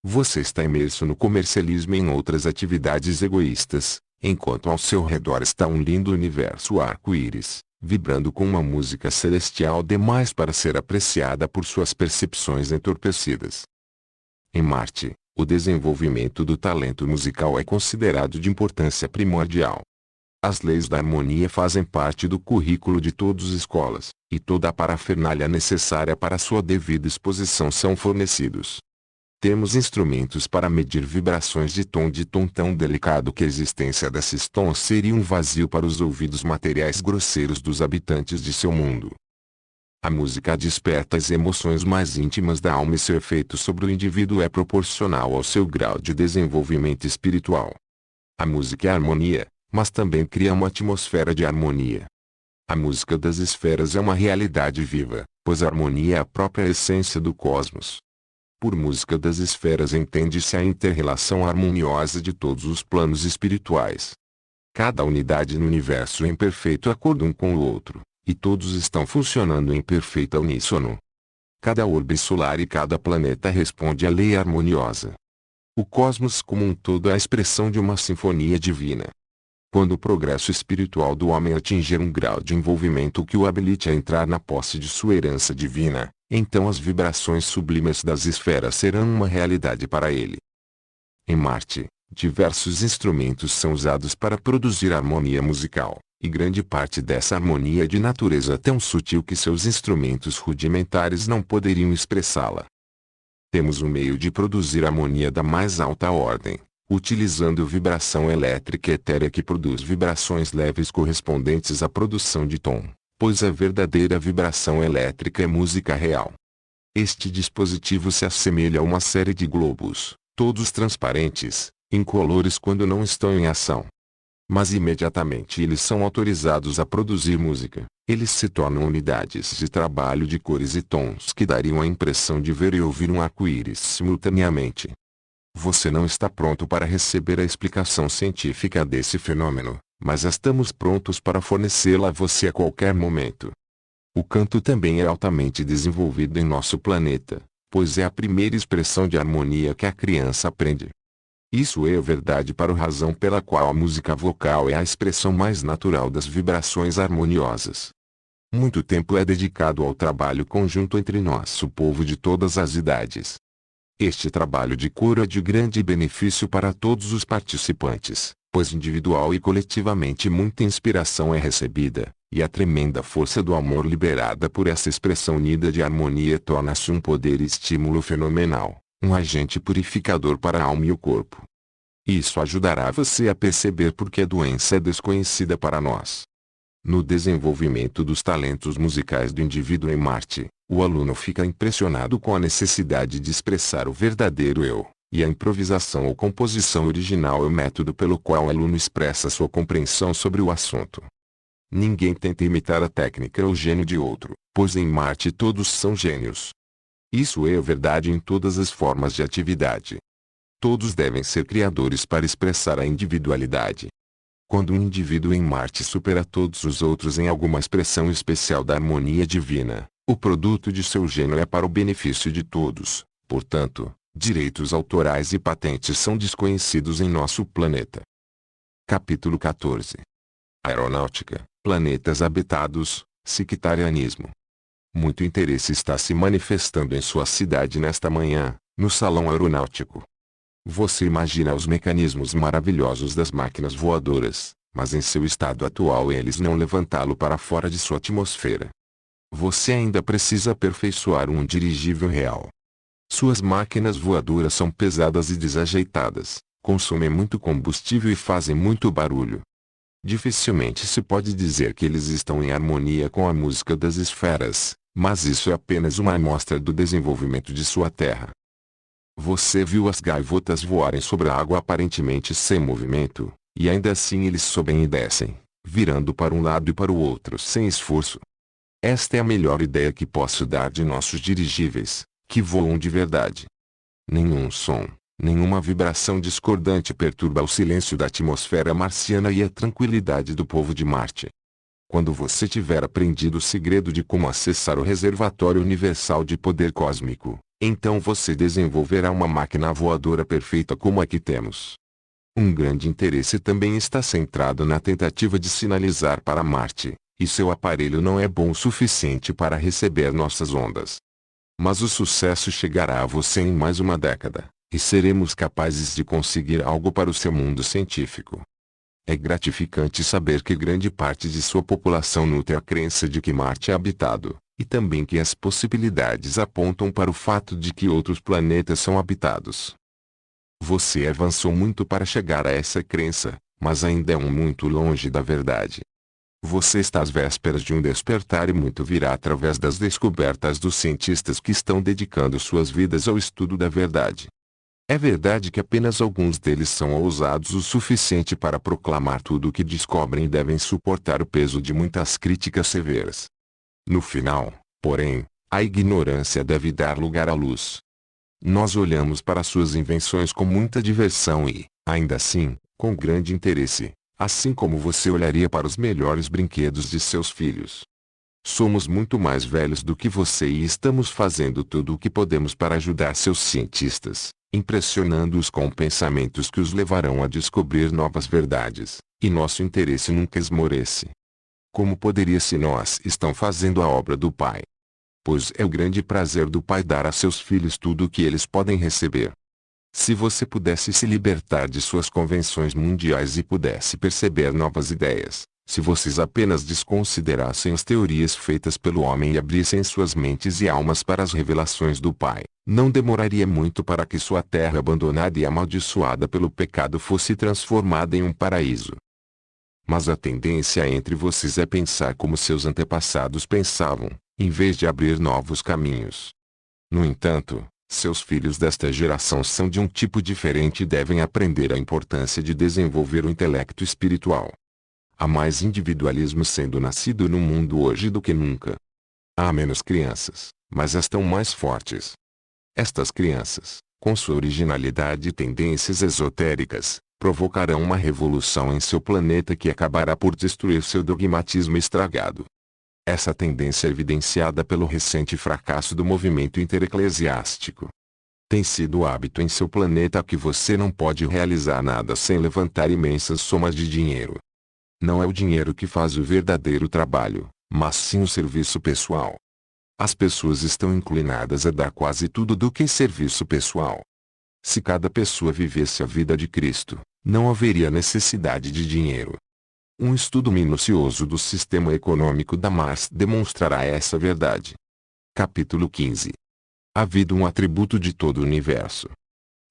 Você está imerso no comercialismo e em outras atividades egoístas, enquanto ao seu redor está um lindo universo arco-íris, vibrando com uma música celestial demais para ser apreciada por suas percepções entorpecidas. Em Marte, o desenvolvimento do talento musical é considerado de importância primordial. As leis da harmonia fazem parte do currículo de todas as escolas, e toda a parafernália necessária para sua devida exposição são fornecidos. Temos instrumentos para medir vibrações de tom tão delicado que a existência desses tons seria um vazio para os ouvidos materiais grosseiros dos habitantes de seu mundo. A música desperta as emoções mais íntimas da alma e seu efeito sobre o indivíduo é proporcional ao seu grau de desenvolvimento espiritual. A música é harmonia, mas também cria uma atmosfera de harmonia. A música das esferas é uma realidade viva, pois a harmonia é a própria essência do cosmos. Por música das esferas entende-se a inter-relação harmoniosa de todos os planos espirituais. Cada unidade no universo é em perfeito acordo um com o outro, e todos estão funcionando em perfeita uníssono. Cada orbe solar e cada planeta responde à lei harmoniosa. O cosmos como um todo é a expressão de uma sinfonia divina. Quando o progresso espiritual do homem atingir um grau de envolvimento que o habilite a entrar na posse de sua herança divina, então as vibrações sublimes das esferas serão uma realidade para ele. Em Marte, diversos instrumentos são usados para produzir harmonia musical, e grande parte dessa harmonia é de natureza tão sutil que seus instrumentos rudimentares não poderiam expressá-la. Temos um meio de produzir harmonia da mais alta ordem, utilizando vibração elétrica etérea que produz vibrações leves correspondentes à produção de tom, pois a verdadeira vibração elétrica é música real. Este dispositivo se assemelha a uma série de globos, todos transparentes, incolores quando não estão em ação. Mas imediatamente eles são autorizados a produzir música, eles se tornam unidades de trabalho de cores e tons que dariam a impressão de ver e ouvir um arco-íris simultaneamente. Você não está pronto para receber a explicação científica desse fenômeno, mas estamos prontos para fornecê-la a você a qualquer momento. O canto também é altamente desenvolvido em nosso planeta, pois é a primeira expressão de harmonia que a criança aprende. Isso é verdade para a razão pela qual a música vocal é a expressão mais natural das vibrações harmoniosas. Muito tempo é dedicado ao trabalho conjunto entre nós, o povo de todas as idades. Este trabalho de coro é de grande benefício para todos os participantes, pois individual e coletivamente muita inspiração é recebida, e a tremenda força do amor liberada por essa expressão unida de harmonia torna-se um poder e estímulo fenomenal, um agente purificador para a alma e o corpo. Isso ajudará você a perceber por que a doença é desconhecida para nós. No desenvolvimento dos talentos musicais do indivíduo em Marte, o aluno fica impressionado com a necessidade de expressar o verdadeiro eu, e a improvisação ou composição original é o método pelo qual o aluno expressa sua compreensão sobre o assunto. Ninguém tenta imitar a técnica ou o gênio de outro, pois em Marte todos são gênios. Isso é verdade em todas as formas de atividade. Todos devem ser criadores para expressar a individualidade. Quando um indivíduo em Marte supera todos os outros em alguma expressão especial da harmonia divina, o produto de seu gênio é para o benefício de todos. Portanto, direitos autorais e patentes são desconhecidos em nosso planeta. Capítulo 14. Aeronáutica, planetas habitados, sectarianismo. Muito interesse está se manifestando em sua cidade nesta manhã, no salão aeronáutico. Você imagina os mecanismos maravilhosos das máquinas voadoras, mas em seu estado atual eles não levantá-lo para fora de sua atmosfera. Você ainda precisa aperfeiçoar um dirigível real. Suas máquinas voadoras são pesadas e desajeitadas, consomem muito combustível e fazem muito barulho. Dificilmente se pode dizer que eles estão em harmonia com a música das esferas, mas isso é apenas uma amostra do desenvolvimento de sua Terra. Você viu as gaivotas voarem sobre a água aparentemente sem movimento, e ainda assim eles sobem e descem, virando para um lado e para o outro sem esforço. Esta é a melhor ideia que posso dar de nossos dirigíveis, que voam de verdade. Nenhum som, nenhuma vibração discordante perturba o silêncio da atmosfera marciana e a tranquilidade do povo de Marte. Quando você tiver aprendido o segredo de como acessar o reservatório universal de poder cósmico, então você desenvolverá uma máquina voadora perfeita como a que temos. Um grande interesse também está centrado na tentativa de sinalizar para Marte, e seu aparelho não é bom o suficiente para receber nossas ondas. Mas o sucesso chegará a você em mais uma década, e seremos capazes de conseguir algo para o seu mundo científico. É gratificante saber que grande parte de sua população nutre a crença de que Marte é habitado, e também que as possibilidades apontam para o fato de que outros planetas são habitados. Você avançou muito para chegar a essa crença, mas ainda é muito longe da verdade. Você está às vésperas de um despertar e muito virá através das descobertas dos cientistas que estão dedicando suas vidas ao estudo da verdade. É verdade que apenas alguns deles são ousados o suficiente para proclamar tudo o que descobrem e devem suportar o peso de muitas críticas severas. No final, porém, a ignorância deve dar lugar à luz. Nós olhamos para suas invenções com muita diversão e, ainda assim, com grande interesse, assim como você olharia para os melhores brinquedos de seus filhos. Somos muito mais velhos do que você e estamos fazendo tudo o que podemos para ajudar seus cientistas, impressionando-os com pensamentos que os levarão a descobrir novas verdades, e nosso interesse nunca esmorece. Como poderia se nós estamos fazendo a obra do Pai? Pois é o grande prazer do Pai dar a seus filhos tudo o que eles podem receber. Se você pudesse se libertar de suas convenções mundiais e pudesse perceber novas ideias, se vocês apenas desconsiderassem as teorias feitas pelo homem e abrissem suas mentes e almas para as revelações do Pai, não demoraria muito para que sua terra abandonada e amaldiçoada pelo pecado fosse transformada em um paraíso. Mas a tendência entre vocês é pensar como seus antepassados pensavam, em vez de abrir novos caminhos. No entanto, seus filhos desta geração são de um tipo diferente e devem aprender a importância de desenvolver o intelecto espiritual. Há mais individualismo sendo nascido no mundo hoje do que nunca. Há menos crianças, mas estão mais fortes. Estas crianças, com sua originalidade e tendências esotéricas, provocarão uma revolução em seu planeta que acabará por destruir seu dogmatismo estragado. Essa tendência é evidenciada pelo recente fracasso do movimento intereclesiástico. Tem sido hábito em seu planeta que você não pode realizar nada sem levantar imensas somas de dinheiro. Não é o dinheiro que faz o verdadeiro trabalho, mas sim o serviço pessoal. As pessoas estão inclinadas a dar quase tudo do que serviço pessoal. Se cada pessoa vivesse a vida de Cristo, não haveria necessidade de dinheiro. Um estudo minucioso do sistema econômico da Mars demonstrará essa verdade. Capítulo 15. A vida é um atributo de todo o universo.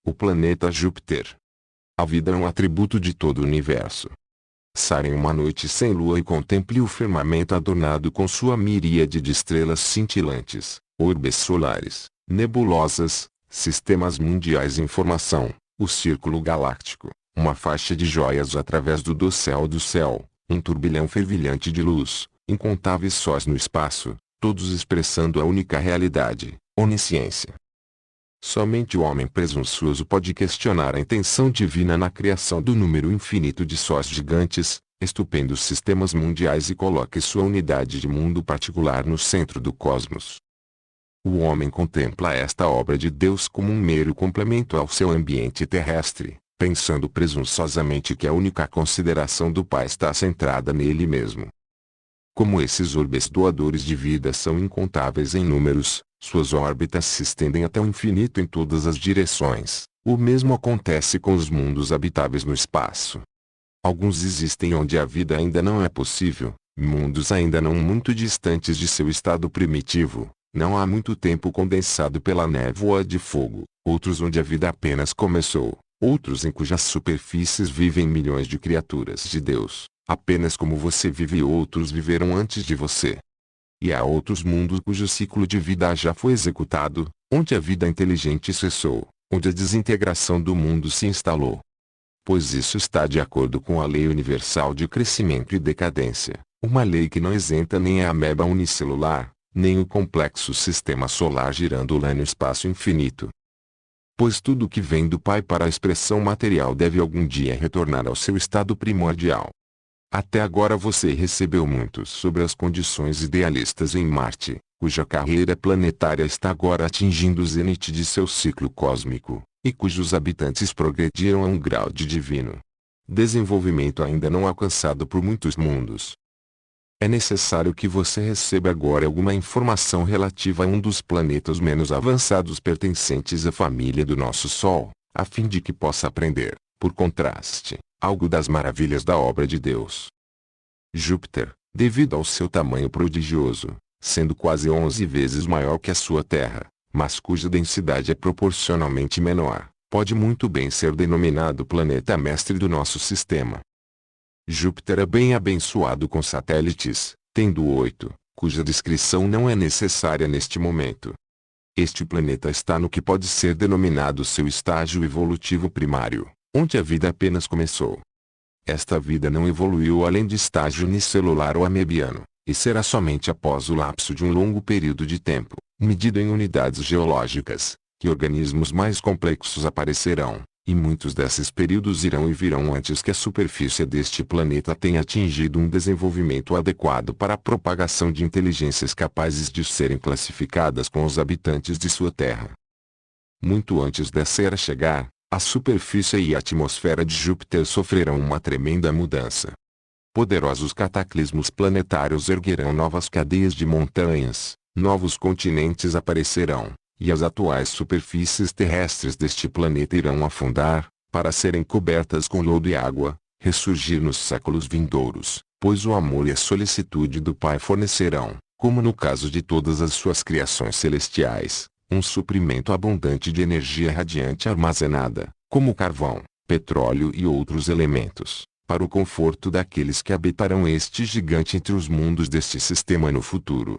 O planeta Júpiter. A vida é um atributo de todo o universo. Saia em uma noite sem lua e contemple o firmamento adornado com sua miríade de estrelas cintilantes, orbes solares, nebulosas, sistemas mundiais em formação, o círculo galáctico, uma faixa de joias através do dossel do céu, um turbilhão fervilhante de luz, incontáveis sóis no espaço, todos expressando a única realidade, Onisciência. Somente o homem presunçoso pode questionar a intenção divina na criação do número infinito de sóis gigantes, estupendos sistemas mundiais e coloque sua unidade de mundo particular no centro do cosmos. O homem contempla esta obra de Deus como um mero complemento ao seu ambiente terrestre, pensando presunçosamente que a única consideração do Pai está centrada nele mesmo. Como esses orbes doadores de vida são incontáveis em números, suas órbitas se estendem até o infinito em todas as direções. O mesmo acontece com os mundos habitáveis no espaço. Alguns existem onde a vida ainda não é possível, mundos ainda não muito distantes de seu estado primitivo, não há muito tempo condensado pela névoa de fogo, outros onde a vida apenas começou, outros em cujas superfícies vivem milhões de criaturas de Deus, apenas como você vive e outros viveram antes de você. E há outros mundos cujo ciclo de vida já foi executado, onde a vida inteligente cessou, onde a desintegração do mundo se instalou. Pois isso está de acordo com a lei universal de crescimento e decadência, uma lei que não isenta nem a ameba unicelular, nem o complexo sistema solar girando lá no espaço infinito. Pois tudo que vem do Pai para a expressão material deve algum dia retornar ao seu estado primordial. Até agora você recebeu muito sobre as condições idealistas em Marte, cuja carreira planetária está agora atingindo o zênite de seu ciclo cósmico, e cujos habitantes progrediram a um grau de divino desenvolvimento ainda não alcançado por muitos mundos. É necessário que você receba agora alguma informação relativa a um dos planetas menos avançados pertencentes à família do nosso Sol, a fim de que possa aprender, por contraste, algo das maravilhas da obra de Deus. Júpiter, devido ao seu tamanho prodigioso, sendo quase 11 vezes maior que a sua Terra, mas cuja densidade é proporcionalmente menor, pode muito bem ser denominado planeta mestre do nosso sistema. Júpiter é bem abençoado com satélites, tendo 8, cuja descrição não é necessária neste momento. Este planeta está no que pode ser denominado seu estágio evolutivo primário, onde a vida apenas começou. Esta vida não evoluiu além de estágio unicelular ou amebiano, e será somente após o lapso de um longo período de tempo, medido em unidades geológicas, que organismos mais complexos aparecerão, e muitos desses períodos irão e virão antes que a superfície deste planeta tenha atingido um desenvolvimento adequado para a propagação de inteligências capazes de serem classificadas com os habitantes de sua Terra. Muito antes dessa era chegar, a superfície e a atmosfera de Júpiter sofrerão uma tremenda mudança. Poderosos cataclismos planetários erguerão novas cadeias de montanhas, novos continentes aparecerão, e as atuais superfícies terrestres deste planeta irão afundar, para serem cobertas com lodo e água, ressurgir nos séculos vindouros, pois o amor e a solicitude do Pai fornecerão, como no caso de todas as suas criações celestiais, um suprimento abundante de energia radiante armazenada, como carvão, petróleo e outros elementos, para o conforto daqueles que habitarão este gigante entre os mundos deste sistema no futuro.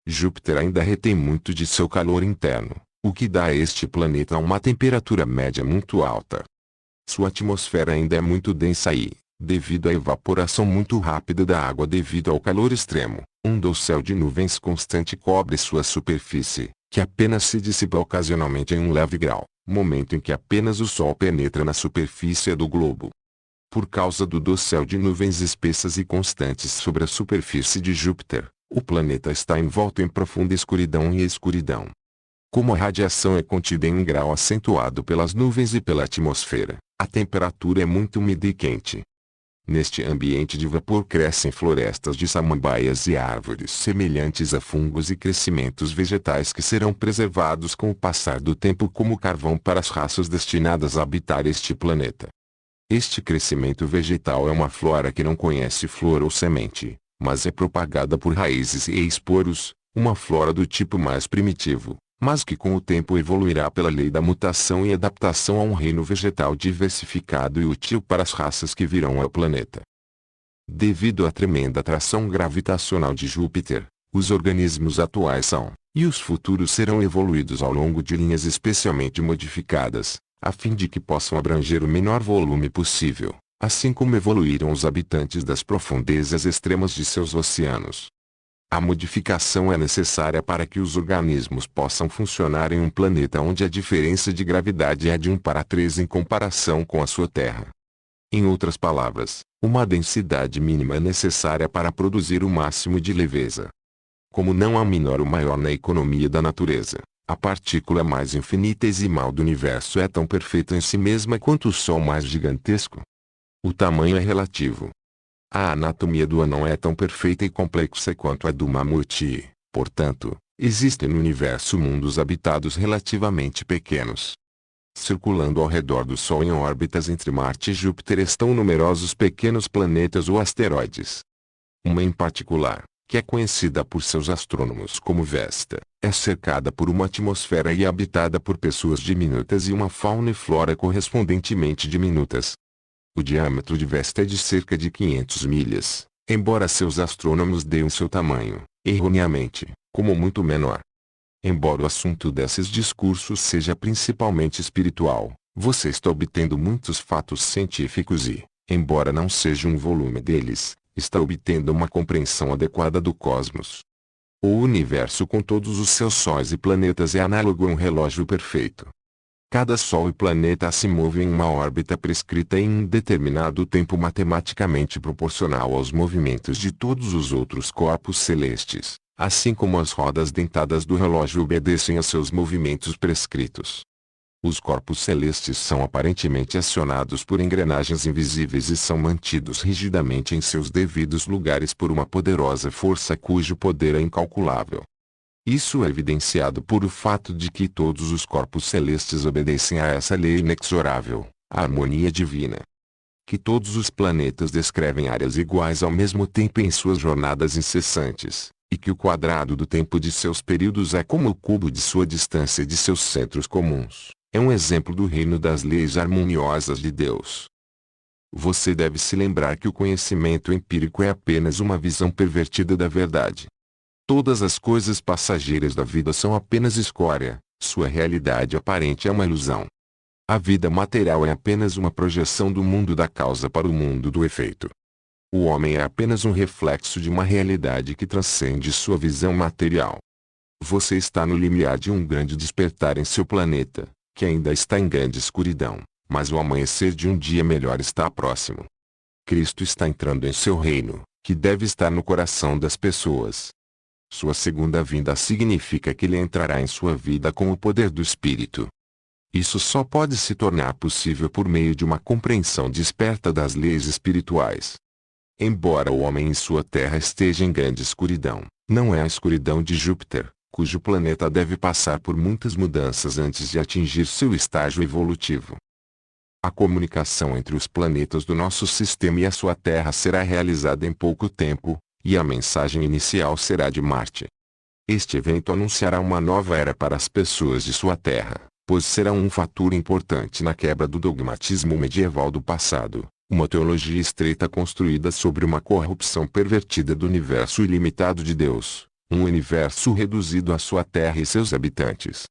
Júpiter ainda retém muito de seu calor interno, o que dá a este planeta uma temperatura média muito alta. Sua atmosfera ainda é muito densa e, devido à evaporação muito rápida da água devido ao calor extremo, um dossel de nuvens constante cobre sua superfície, que apenas se dissipa ocasionalmente em um leve grau, momento em que apenas o Sol penetra na superfície do globo. Por causa do dossel de nuvens espessas e constantes sobre a superfície de Júpiter, o planeta está envolto em profunda escuridão e escuridão. Como a radiação é contida em um grau acentuado pelas nuvens e pela atmosfera, a temperatura é muito úmida e quente. Neste ambiente de vapor crescem florestas de samambaias e árvores semelhantes a fungos e crescimentos vegetais que serão preservados com o passar do tempo como carvão para as raças destinadas a habitar este planeta. Este crescimento vegetal é uma flora que não conhece flor ou semente, mas é propagada por raízes e esporos, uma flora do tipo mais primitivo, mas que com o tempo evoluirá pela lei da mutação e adaptação a um reino vegetal diversificado e útil para as raças que virão ao planeta. Devido à tremenda atração gravitacional de Júpiter, os organismos atuais são, e os futuros serão evoluídos ao longo de linhas especialmente modificadas, a fim de que possam abranger o menor volume possível, assim como evoluíram os habitantes das profundezas extremas de seus oceanos. A modificação é necessária para que os organismos possam funcionar em um planeta onde a diferença de gravidade é de 1:3 em comparação com a sua Terra. Em outras palavras, uma densidade mínima é necessária para produzir o máximo de leveza. Como não há menor ou maior na economia da natureza, a partícula mais infinitesimal do universo é tão perfeita em si mesma quanto o Sol mais gigantesco. O tamanho é relativo. A anatomia do anão é tão perfeita e complexa quanto a do mamute, portanto, existem no universo mundos habitados relativamente pequenos. Circulando ao redor do Sol em órbitas entre Marte e Júpiter estão numerosos pequenos planetas ou asteroides. Uma em particular, que é conhecida por seus astrônomos como Vesta, é cercada por uma atmosfera e habitada por pessoas diminutas e uma fauna e flora correspondentemente diminutas. O diâmetro de Vesta é de cerca de 500 milhas, embora seus astrônomos deem seu tamanho, erroneamente, como muito menor. Embora o assunto desses discursos seja principalmente espiritual, você está obtendo muitos fatos científicos e, embora não seja um volume deles, está obtendo uma compreensão adequada do cosmos. O universo com todos os seus sóis e planetas é análogo a um relógio perfeito. Cada sol e planeta se move em uma órbita prescrita em um determinado tempo matematicamente proporcional aos movimentos de todos os outros corpos celestes, assim como as rodas dentadas do relógio obedecem a seus movimentos prescritos. Os corpos celestes são aparentemente acionados por engrenagens invisíveis e são mantidos rigidamente em seus devidos lugares por uma poderosa força cujo poder é incalculável. Isso é evidenciado por o fato de que todos os corpos celestes obedecem a essa lei inexorável, a harmonia divina. Que todos os planetas descrevem áreas iguais ao mesmo tempo em suas jornadas incessantes, e que o quadrado do tempo de seus períodos é como o cubo de sua distância de seus centros comuns, é um exemplo do reino das leis harmoniosas de Deus. Você deve se lembrar que o conhecimento empírico é apenas uma visão pervertida da verdade. Todas as coisas passageiras da vida são apenas escória, sua realidade aparente é uma ilusão. A vida material é apenas uma projeção do mundo da causa para o mundo do efeito. O homem é apenas um reflexo de uma realidade que transcende sua visão material. Você está no limiar de um grande despertar em seu planeta, que ainda está em grande escuridão, mas o amanhecer de um dia melhor está próximo. Cristo está entrando em seu reino, que deve estar no coração das pessoas. Sua segunda vinda significa que ele entrará em sua vida com o poder do Espírito. Isso só pode se tornar possível por meio de uma compreensão desperta das leis espirituais. Embora o homem em sua terra esteja em grande escuridão, não é a escuridão de Júpiter, cujo planeta deve passar por muitas mudanças antes de atingir seu estágio evolutivo. A comunicação entre os planetas do nosso sistema e a sua Terra será realizada em pouco tempo, e a mensagem inicial será de Marte. Este evento anunciará uma nova era para as pessoas de sua Terra, pois será um fator importante na quebra do dogmatismo medieval do passado, uma teologia estreita construída sobre uma corrupção pervertida do universo ilimitado de Deus, um universo reduzido à sua Terra e seus habitantes.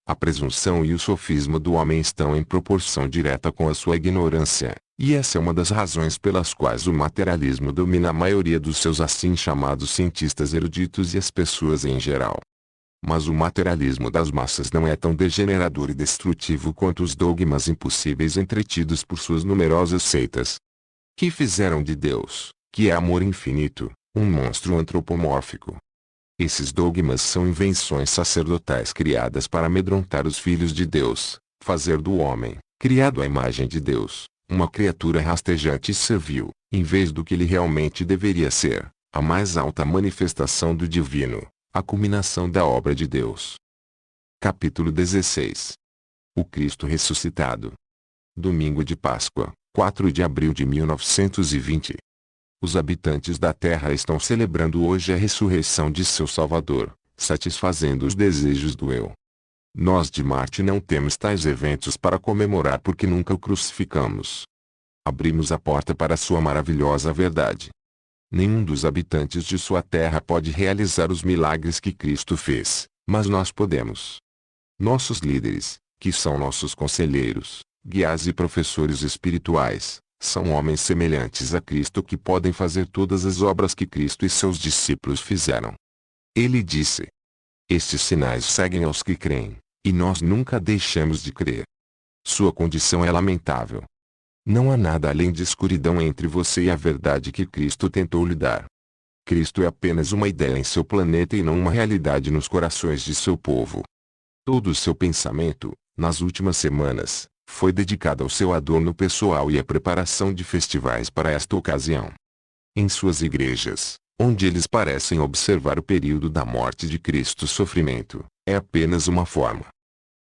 A presunção e o sofisma do homem estão em proporção direta com a sua ignorância, e essa é uma das razões pelas quais o materialismo domina a maioria dos seus assim chamados cientistas eruditos e as pessoas em geral. Mas o materialismo das massas não é tão degenerador e destrutivo quanto os dogmas impossíveis entretidos por suas numerosas seitas. Que fizeram de Deus, que é amor infinito, um monstro antropomórfico. Esses dogmas são invenções sacerdotais criadas para amedrontar os filhos de Deus, fazer do homem, criado à imagem de Deus, uma criatura rastejante e servil, em vez do que ele realmente deveria ser, a mais alta manifestação do divino, a culminação da obra de Deus. Capítulo 16. O Cristo ressuscitado. Domingo de Páscoa, 4 de abril de 1920. Os habitantes da Terra estão celebrando hoje a ressurreição de seu Salvador, satisfazendo os desejos do eu. Nós de Marte não temos tais eventos para comemorar porque nunca o crucificamos. Abrimos a porta para sua maravilhosa verdade. Nenhum dos habitantes de sua terra pode realizar os milagres que Cristo fez, mas nós podemos. Nossos líderes, que são nossos conselheiros, guias e professores espirituais, São homens semelhantes a Cristo que podem fazer todas as obras que Cristo e seus discípulos fizeram. Ele disse: estes sinais seguem aos que creem, e nós nunca deixamos de crer. Sua condição é lamentável. Não há nada além de escuridão entre você e a verdade que Cristo tentou lhe dar. Cristo é apenas uma ideia em seu planeta e não uma realidade nos corações de seu povo. Todo o seu pensamento, nas últimas semanas, foi dedicado ao seu adorno pessoal e à preparação de festivais para esta ocasião. Em suas igrejas, onde eles parecem observar o período da morte de Cristo sofrimento, é apenas uma forma.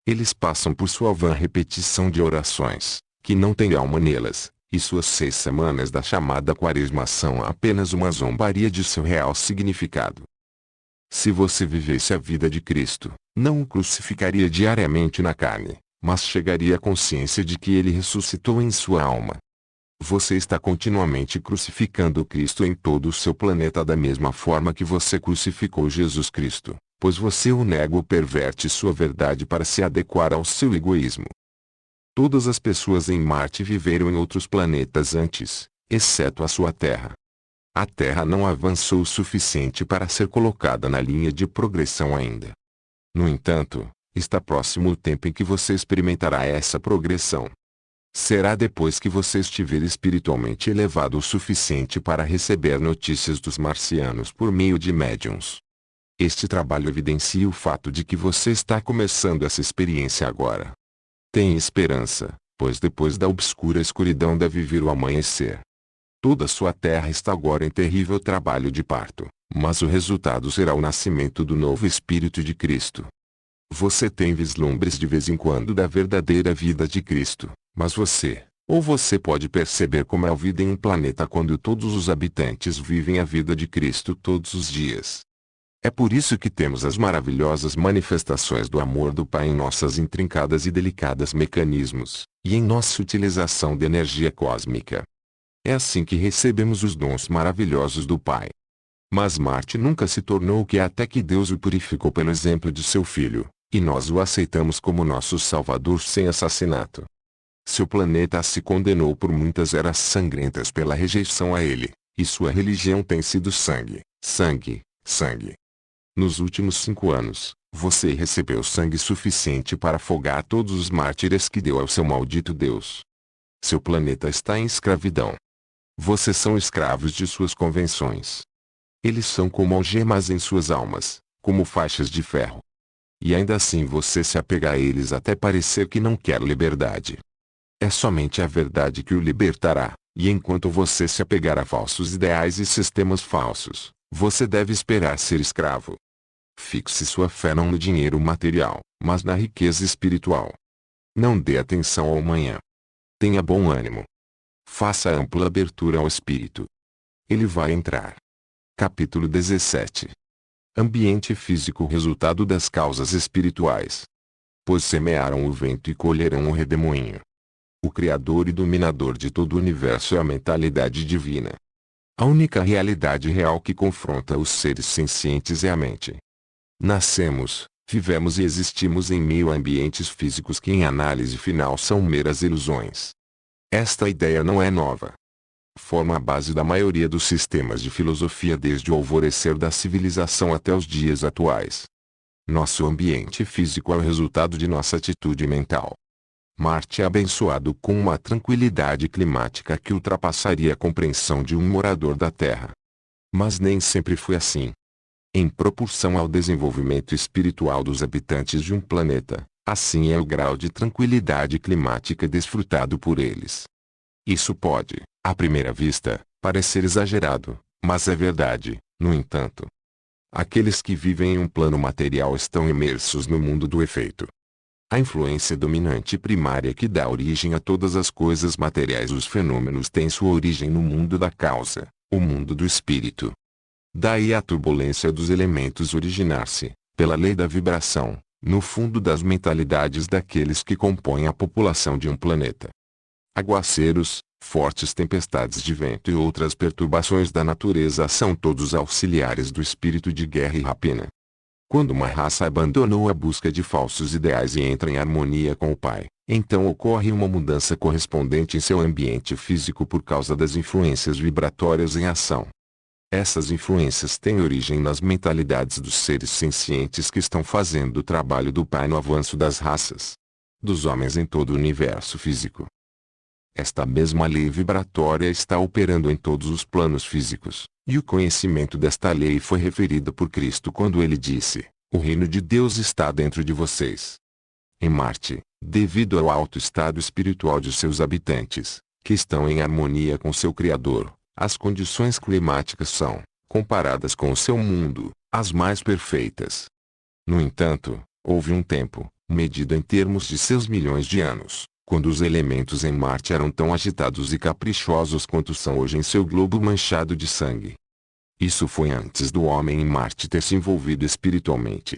Eles passam por sua vã repetição de orações, que não têm alma nelas, e suas 6 semanas da chamada quaresma são apenas uma zombaria de seu real significado. Se você vivesse a vida de Cristo, não o crucificaria diariamente na carne, mas chegaria à consciência de que ele ressuscitou em sua alma. Você está continuamente crucificando Cristo em todo o seu planeta da mesma forma que você crucificou Jesus Cristo, pois você o nega ou perverte sua verdade para se adequar ao seu egoísmo. Todas as pessoas em Marte viveram em outros planetas antes, exceto a sua Terra. A Terra não avançou o suficiente para ser colocada na linha de progressão ainda. No entanto, está próximo o tempo em que você experimentará essa progressão. Será depois que você estiver espiritualmente elevado o suficiente para receber notícias dos marcianos por meio de médiuns. Este trabalho evidencia o fato de que você está começando essa experiência agora. Tenha esperança, pois depois da obscura escuridão deve vir o amanhecer. Toda sua terra está agora em terrível trabalho de parto, mas o resultado será o nascimento do novo Espírito de Cristo. Você tem vislumbres de vez em quando da verdadeira vida de Cristo, mas você pode perceber como é a vida em um planeta quando todos os habitantes vivem a vida de Cristo todos os dias. É por isso que temos as maravilhosas manifestações do amor do Pai em nossas intrincadas e delicadas mecanismos, e em nossa utilização de energia cósmica. É assim que recebemos os dons maravilhosos do Pai. Mas Marte nunca se tornou o que é até que Deus o purificou pelo exemplo de seu Filho, e nós o aceitamos como nosso Salvador sem assassinato. Seu planeta se condenou por muitas eras sangrentas pela rejeição a ele, e sua religião tem sido sangue, sangue, sangue. Nos últimos 5 anos, você recebeu sangue suficiente para afogar todos os mártires que deu ao seu maldito Deus. Seu planeta está em escravidão. Vocês são escravos de suas convenções. Eles são como algemas em suas almas, como faixas de ferro. E ainda assim você se apega a eles até parecer que não quer liberdade. É somente a verdade que o libertará, e enquanto você se apegar a falsos ideais e sistemas falsos, você deve esperar ser escravo. Fixe sua fé não no dinheiro material, mas na riqueza espiritual. Não dê atenção ao amanhã. Tenha bom ânimo. Faça ampla abertura ao Espírito. Ele vai entrar. Capítulo 17. Ambiente físico resultado das causas espirituais. Pois semearam o vento e colherão o redemoinho. O Criador e Dominador de todo o universo é a mentalidade divina. A única realidade real que confronta os seres sencientes é a mente. Nascemos, vivemos e existimos em meio a ambientes físicos que em análise final são meras ilusões. Esta ideia não é nova. Forma a base da maioria dos sistemas de filosofia desde o alvorecer da civilização até os dias atuais. Nosso ambiente físico é o resultado de nossa atitude mental. Marte é abençoado com uma tranquilidade climática que ultrapassaria a compreensão de um morador da Terra. Mas nem sempre foi assim. Em proporção ao desenvolvimento espiritual dos habitantes de um planeta, assim é o grau de tranquilidade climática desfrutado por eles. Isso pode, à primeira vista, parecer exagerado, mas é verdade, no entanto. Aqueles que vivem em um plano material estão imersos no mundo do efeito. A influência dominante primária que dá origem a todas as coisas materiais, os fenômenos, tem sua origem no mundo da causa, o mundo do espírito. Daí a turbulência dos elementos originar-se, pela lei da vibração, no fundo das mentalidades daqueles que compõem a população de um planeta. Aguaceiros, fortes tempestades de vento e outras perturbações da natureza são todos auxiliares do espírito de guerra e rapina. Quando uma raça abandonou a busca de falsos ideais e entra em harmonia com o Pai, Então ocorre uma mudança correspondente em seu ambiente físico por causa das influências vibratórias em ação. Essas influências têm origem nas mentalidades dos seres sencientes que estão fazendo o trabalho do Pai no avanço das raças dos homens em todo o universo físico. Esta mesma lei vibratória está operando em todos os planos físicos, e o conhecimento desta lei foi referido por Cristo quando ele disse: "O reino de Deus está dentro de vocês." Em Marte, devido ao alto estado espiritual de seus habitantes, que estão em harmonia com seu Criador, as condições climáticas são, comparadas com o seu mundo, as mais perfeitas. No entanto, houve um tempo, medido em termos de seus milhões de anos, quando os elementos em Marte eram tão agitados e caprichosos quanto são hoje em seu globo manchado de sangue. Isso foi antes do homem em Marte ter se envolvido espiritualmente.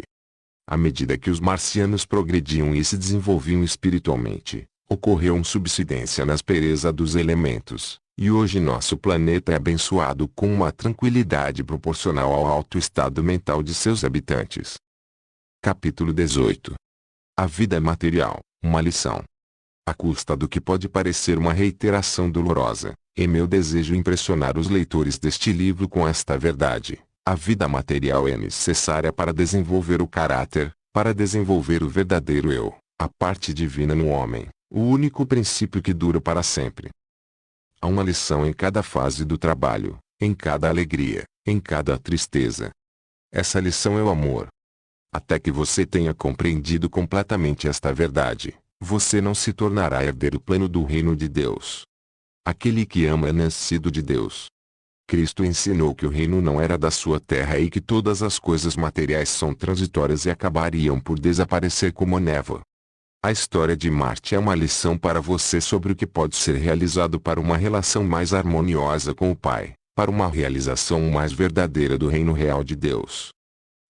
À medida que os marcianos progrediam e se desenvolviam espiritualmente, ocorreu uma subsidência na aspereza dos elementos, e hoje nosso planeta é abençoado com uma tranquilidade proporcional ao alto estado mental de seus habitantes. Capítulo 18. A vida material, uma lição. À custa do que pode parecer uma reiteração dolorosa, é meu desejo impressionar os leitores deste livro com esta verdade: a vida material é necessária para desenvolver o caráter, para desenvolver o verdadeiro eu, a parte divina no homem, o único princípio que dura para sempre. Há uma lição em cada fase do trabalho, em cada alegria, em cada tristeza. Essa lição é o amor. Até que você tenha compreendido completamente esta verdade, você não se tornará herdeiro pleno do reino de Deus. Aquele que ama é nascido de Deus. Cristo ensinou que o reino não era da sua terra e que todas as coisas materiais são transitórias e acabariam por desaparecer como a névoa. A história de Marte é uma lição para você sobre o que pode ser realizado para uma relação mais harmoniosa com o Pai, para uma realização mais verdadeira do reino real de Deus.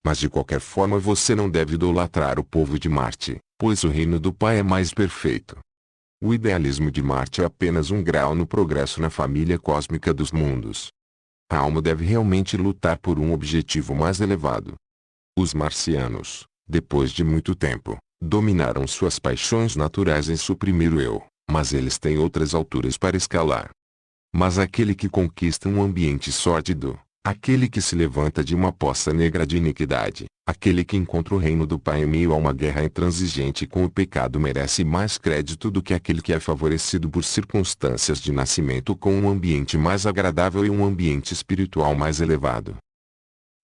Mas de qualquer forma você não deve idolatrar o povo de Marte, pois o reino do Pai é mais perfeito. O idealismo de Marte é apenas um grau no progresso na família cósmica dos mundos. A alma deve realmente lutar por um objetivo mais elevado. Os marcianos, depois de muito tempo, dominaram suas paixões naturais em suprimir o eu, mas eles têm outras alturas para escalar. Mas aquele que conquista um ambiente sórdido, aquele que se levanta de uma poça negra de iniquidade, aquele que encontra o reino do Pai em meio a uma guerra intransigente com o pecado merece mais crédito do que aquele que é favorecido por circunstâncias de nascimento com um ambiente mais agradável e um ambiente espiritual mais elevado.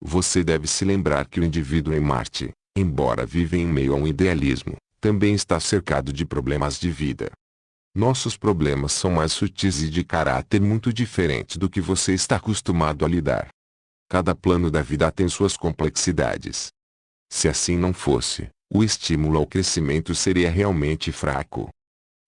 Você deve se lembrar que o indivíduo em Marte, embora viva em meio a um idealismo, também está cercado de problemas de vida. Nossos problemas são mais sutis e de caráter muito diferente do que você está acostumado a lidar. Cada plano da vida tem suas complexidades. Se assim não fosse, o estímulo ao crescimento seria realmente fraco.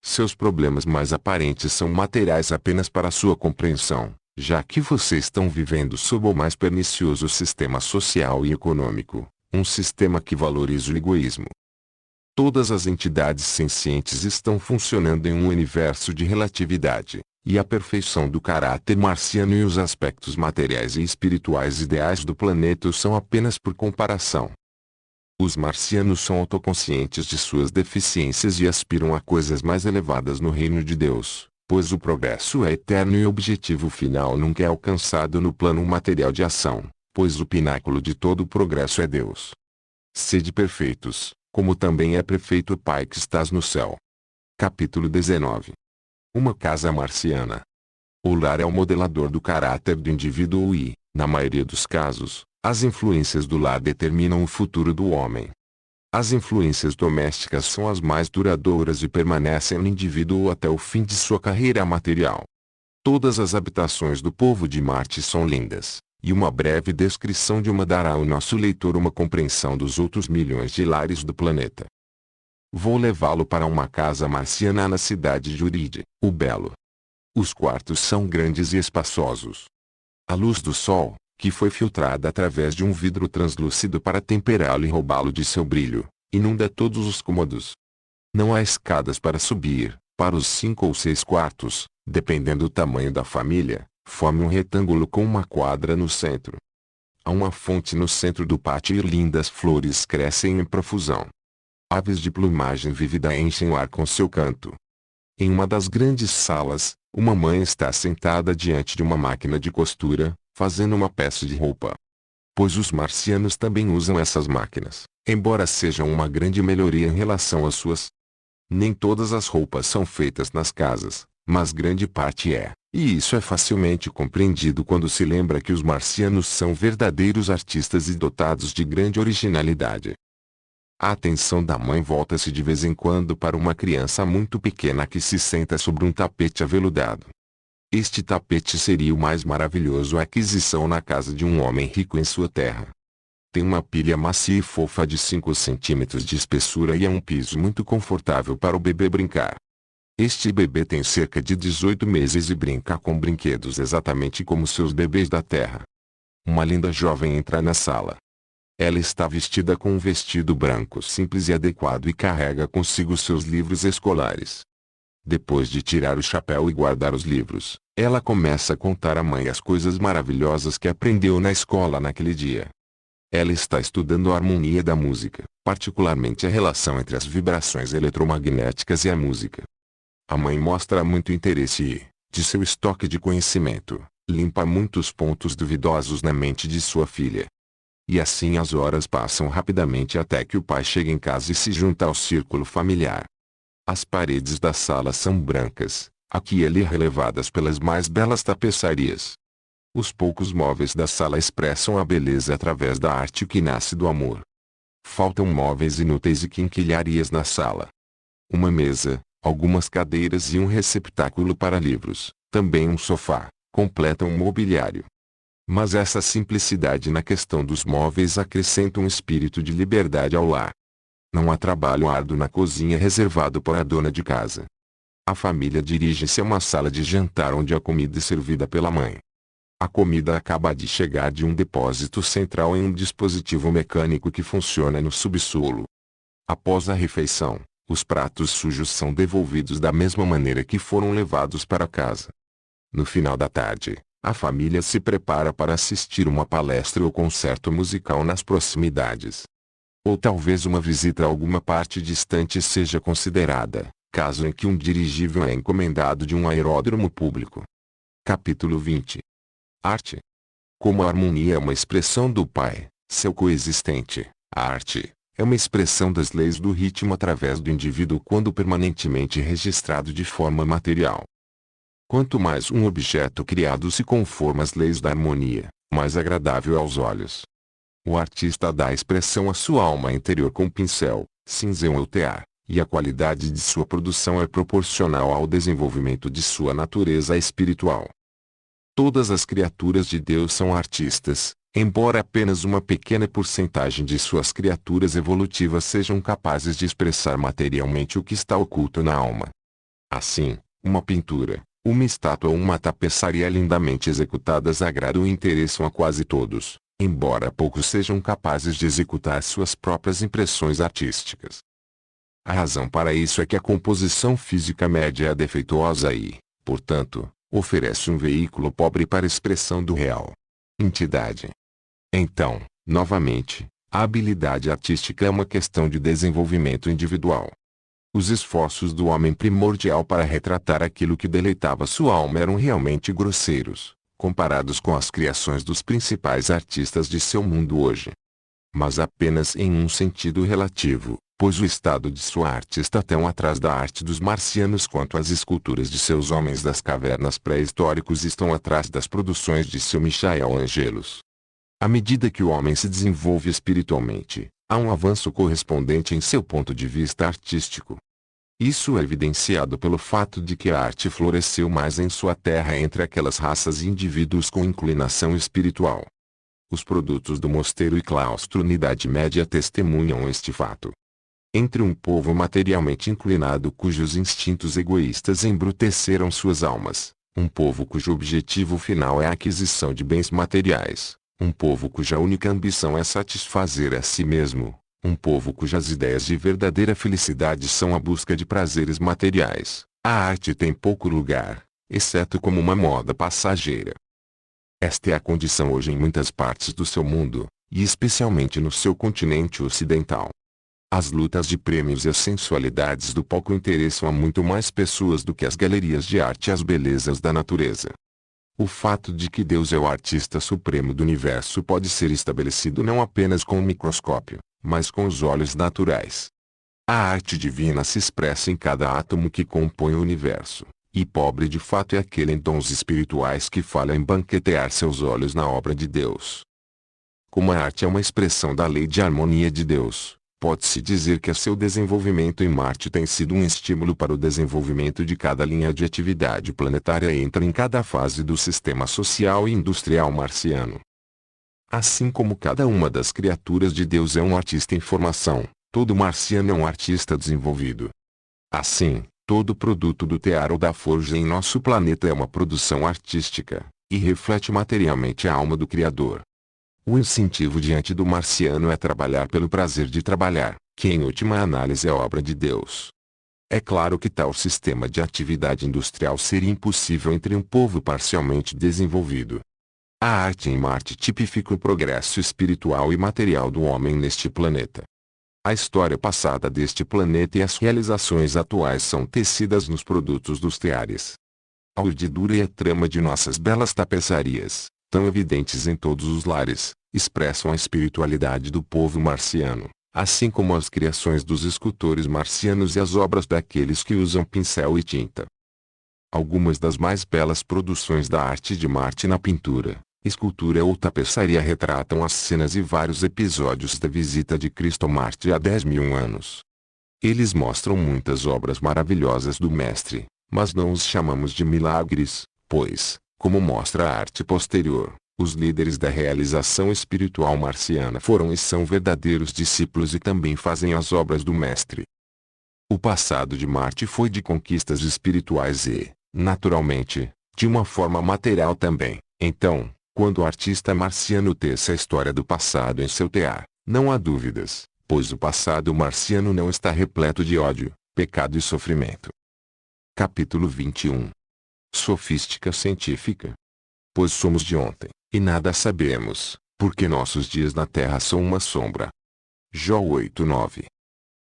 Seus problemas mais aparentes são materiais apenas para sua compreensão, já que vocês estão vivendo sob o mais pernicioso sistema social e econômico, um sistema que valoriza o egoísmo. Todas as entidades sencientes estão funcionando em um universo de relatividade, e a perfeição do caráter marciano e os aspectos materiais e espirituais ideais do planeta são apenas por comparação. Os marcianos são autoconscientes de suas deficiências e aspiram a coisas mais elevadas no reino de Deus, pois o progresso é eterno e o objetivo final nunca é alcançado no plano material de ação, pois o pináculo de todo o progresso é Deus. Sede perfeitos, como também é perfeito o Pai que estás no céu. Capítulo 19. Uma casa marciana. O lar é o modelador do caráter do indivíduo e, na maioria dos casos, as influências do lar determinam o futuro do homem. As influências domésticas são as mais duradouras e permanecem no indivíduo até o fim de sua carreira material. Todas as habitações do povo de Marte são lindas, e uma breve descrição de uma dará ao nosso leitor uma compreensão dos outros milhões de lares do planeta. Vou levá-lo para uma casa marciana na cidade de Uride, o Belo. Os quartos são grandes e espaçosos. A luz do sol, que foi filtrada através de um vidro translúcido para temperá-lo e roubá-lo de seu brilho, inunda todos os cômodos. Não há escadas para subir, para os 5 ou 6 quartos, dependendo do tamanho da família, forme um retângulo com uma quadra no centro. Há uma fonte no centro do pátio e lindas flores crescem em profusão. Aves de plumagem vívida enchem o ar com seu canto. Em uma das grandes salas, uma mãe está sentada diante de uma máquina de costura, fazendo uma peça de roupa. Pois os marcianos também usam essas máquinas, embora sejam uma grande melhoria em relação às suas. Nem todas as roupas são feitas nas casas, mas grande parte é, e isso é facilmente compreendido quando se lembra que os marcianos são verdadeiros artistas e dotados de grande originalidade. A atenção da mãe volta-se de vez em quando para uma criança muito pequena que se senta sobre um tapete aveludado. Este tapete seria o mais maravilhoso aquisição na casa de um homem rico em sua terra. Tem uma pilha macia e fofa de 5 centímetros de espessura e é um piso muito confortável para o bebê brincar. Este bebê tem cerca de 18 meses e brinca com brinquedos exatamente como seus bebês da terra. Uma linda jovem entra na sala. Ela está vestida com um vestido branco simples e adequado e carrega consigo seus livros escolares. Depois de tirar o chapéu e guardar os livros, ela começa a contar à mãe as coisas maravilhosas que aprendeu na escola naquele dia. Ela está estudando a harmonia da música, particularmente a relação entre as vibrações eletromagnéticas e a música. A mãe mostra muito interesse e, de seu estoque de conhecimento, limpa muitos pontos duvidosos na mente de sua filha. E assim as horas passam rapidamente até que o pai chega em casa e se junta ao círculo familiar. As paredes da sala são brancas, aqui e ali relevadas pelas mais belas tapeçarias. Os poucos móveis da sala expressam a beleza através da arte que nasce do amor. Faltam móveis inúteis e quinquilharias na sala. Uma mesa, algumas cadeiras e um receptáculo para livros, também um sofá, completam o mobiliário. Mas essa simplicidade na questão dos móveis acrescenta um espírito de liberdade ao lar. Não há trabalho árduo na cozinha reservado para a dona de casa. A família dirige-se a uma sala de jantar onde a comida é servida pela mãe. A comida acaba de chegar de um depósito central em um dispositivo mecânico que funciona no subsolo. Após a refeição, os pratos sujos são devolvidos da mesma maneira que foram levados para casa. No final da tarde, a família se prepara para assistir uma palestra ou concerto musical nas proximidades. Ou talvez uma visita a alguma parte distante seja considerada, caso em que um dirigível é encomendado de um aeródromo público. Capítulo 20. Arte. Como a harmonia é uma expressão do Pai, seu coexistente, a arte é uma expressão das leis do ritmo através do indivíduo quando permanentemente registrado de forma material. Quanto mais um objeto criado se conforma às leis da harmonia, mais agradável é aos olhos. O artista dá expressão à sua alma interior com pincel, cinzel ou tear, e a qualidade de sua produção é proporcional ao desenvolvimento de sua natureza espiritual. Todas as criaturas de Deus são artistas, embora apenas uma pequena porcentagem de suas criaturas evolutivas sejam capazes de expressar materialmente o que está oculto na alma. Assim, uma pintura, uma estátua ou uma tapeçaria lindamente executadas agradam e interessam a quase todos, embora poucos sejam capazes de executar suas próprias impressões artísticas. A razão para isso é que a composição física média é defeituosa e, portanto, oferece um veículo pobre para a expressão do real. Entidade. Então, novamente, a habilidade artística é uma questão de desenvolvimento individual. Os esforços do homem primordial para retratar aquilo que deleitava sua alma eram realmente grosseiros, comparados com as criações dos principais artistas de seu mundo hoje. Mas apenas em um sentido relativo, pois o estado de sua arte está tão atrás da arte dos marcianos quanto as esculturas de seus homens das cavernas pré-históricos estão atrás das produções de seu Michelangelos. À medida que o homem se desenvolve espiritualmente, há um avanço correspondente em seu ponto de vista artístico. Isso é evidenciado pelo fato de que a arte floresceu mais em sua terra entre aquelas raças e indivíduos com inclinação espiritual. Os produtos do mosteiro e claustro na Idade Média testemunham este fato. Entre um povo materialmente inclinado cujos instintos egoístas embruteceram suas almas, um povo cujo objetivo final é a aquisição de bens materiais, um povo cuja única ambição é satisfazer a si mesmo, um povo cujas ideias de verdadeira felicidade são a busca de prazeres materiais, a arte tem pouco lugar, exceto como uma moda passageira. Esta é a condição hoje em muitas partes do seu mundo, e especialmente no seu continente ocidental. As lutas de prêmios e as sensualidades do palco interessam a muito mais pessoas do que as galerias de arte e as belezas da natureza. O fato de que Deus é o artista supremo do universo pode ser estabelecido não apenas com o microscópio, mas com os olhos naturais. A arte divina se expressa em cada átomo que compõe o universo, e pobre de fato é aquele em dons espirituais que falha em banquetear seus olhos na obra de Deus. Como a arte é uma expressão da lei de harmonia de Deus, pode-se dizer que seu desenvolvimento em Marte tem sido um estímulo para o desenvolvimento de cada linha de atividade planetária e entra em cada fase do sistema social e industrial marciano. Assim como cada uma das criaturas de Deus é um artista em formação, todo marciano é um artista desenvolvido. Assim, todo produto do tear ou da forja em nosso planeta é uma produção artística, e reflete materialmente a alma do Criador. O incentivo diante do marciano é trabalhar pelo prazer de trabalhar, que em última análise é obra de Deus. É claro que tal sistema de atividade industrial seria impossível entre um povo parcialmente desenvolvido. A arte em Marte tipifica o progresso espiritual e material do homem neste planeta. A história passada deste planeta e as realizações atuais são tecidas nos produtos dos teares. A urdidura e a trama de nossas belas tapeçarias, tão evidentes em todos os lares, expressam a espiritualidade do povo marciano, assim como as criações dos escultores marcianos e as obras daqueles que usam pincel e tinta. Algumas das mais belas produções da arte de Marte na pintura, escultura ou tapeçaria retratam as cenas e vários episódios da visita de Cristo a Marte há 10.000 anos. Eles mostram muitas obras maravilhosas do Mestre, mas não os chamamos de milagres, pois, como mostra a arte posterior, os líderes da realização espiritual marciana foram e são verdadeiros discípulos e também fazem as obras do Mestre. O passado de Marte foi de conquistas espirituais e, naturalmente, de uma forma material também. Então, quando o artista marciano teça a história do passado em seu tear, não há dúvidas, pois o passado marciano não está repleto de ódio, pecado e sofrimento. Capítulo 21. Sofística científica. Pois somos de ontem, e nada sabemos, porque nossos dias na Terra são uma sombra. Jó 8:9.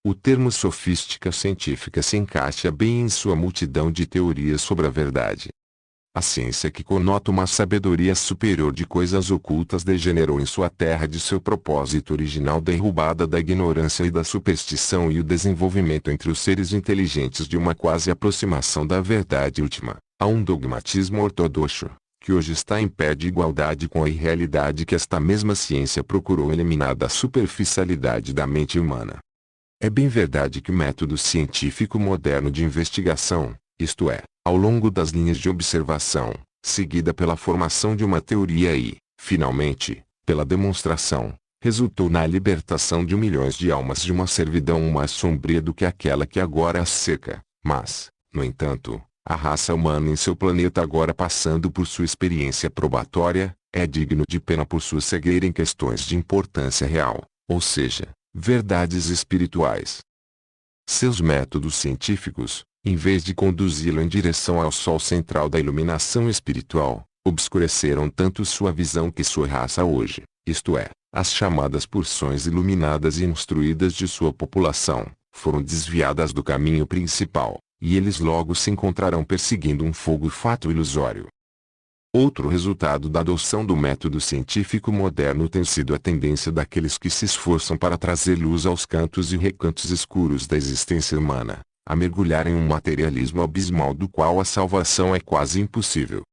O termo sofística científica se encaixa bem em sua multidão de teorias sobre a verdade. A ciência que conota uma sabedoria superior de coisas ocultas degenerou em sua terra de seu propósito original derrubada da ignorância e da superstição e o desenvolvimento entre os seres inteligentes de uma quase aproximação da verdade última, a um dogmatismo ortodoxo, que hoje está em pé de igualdade com a irrealidade que esta mesma ciência procurou eliminar da superficialidade da mente humana. É bem verdade que o método científico moderno de investigação, isto é, ao longo das linhas de observação, seguida pela formação de uma teoria e, finalmente, pela demonstração, resultou na libertação de milhões de almas de uma servidão mais sombria do que aquela que agora as cerca, mas, no entanto, a raça humana em seu planeta agora passando por sua experiência probatória, é digno de pena por sua cegueira em questões de importância real, ou seja, verdades espirituais. Seus métodos científicos, em vez de conduzi-lo em direção ao sol central da iluminação espiritual, obscureceram tanto sua visão que sua raça hoje, isto é, as chamadas porções iluminadas e instruídas de sua população, foram desviadas do caminho principal, e eles logo se encontrarão perseguindo um fogo fato ilusório. Outro resultado da adoção do método científico moderno tem sido a tendência daqueles que se esforçam para trazer luz aos cantos e recantos escuros da existência humana, a mergulhar em um materialismo abismal do qual a salvação é quase impossível.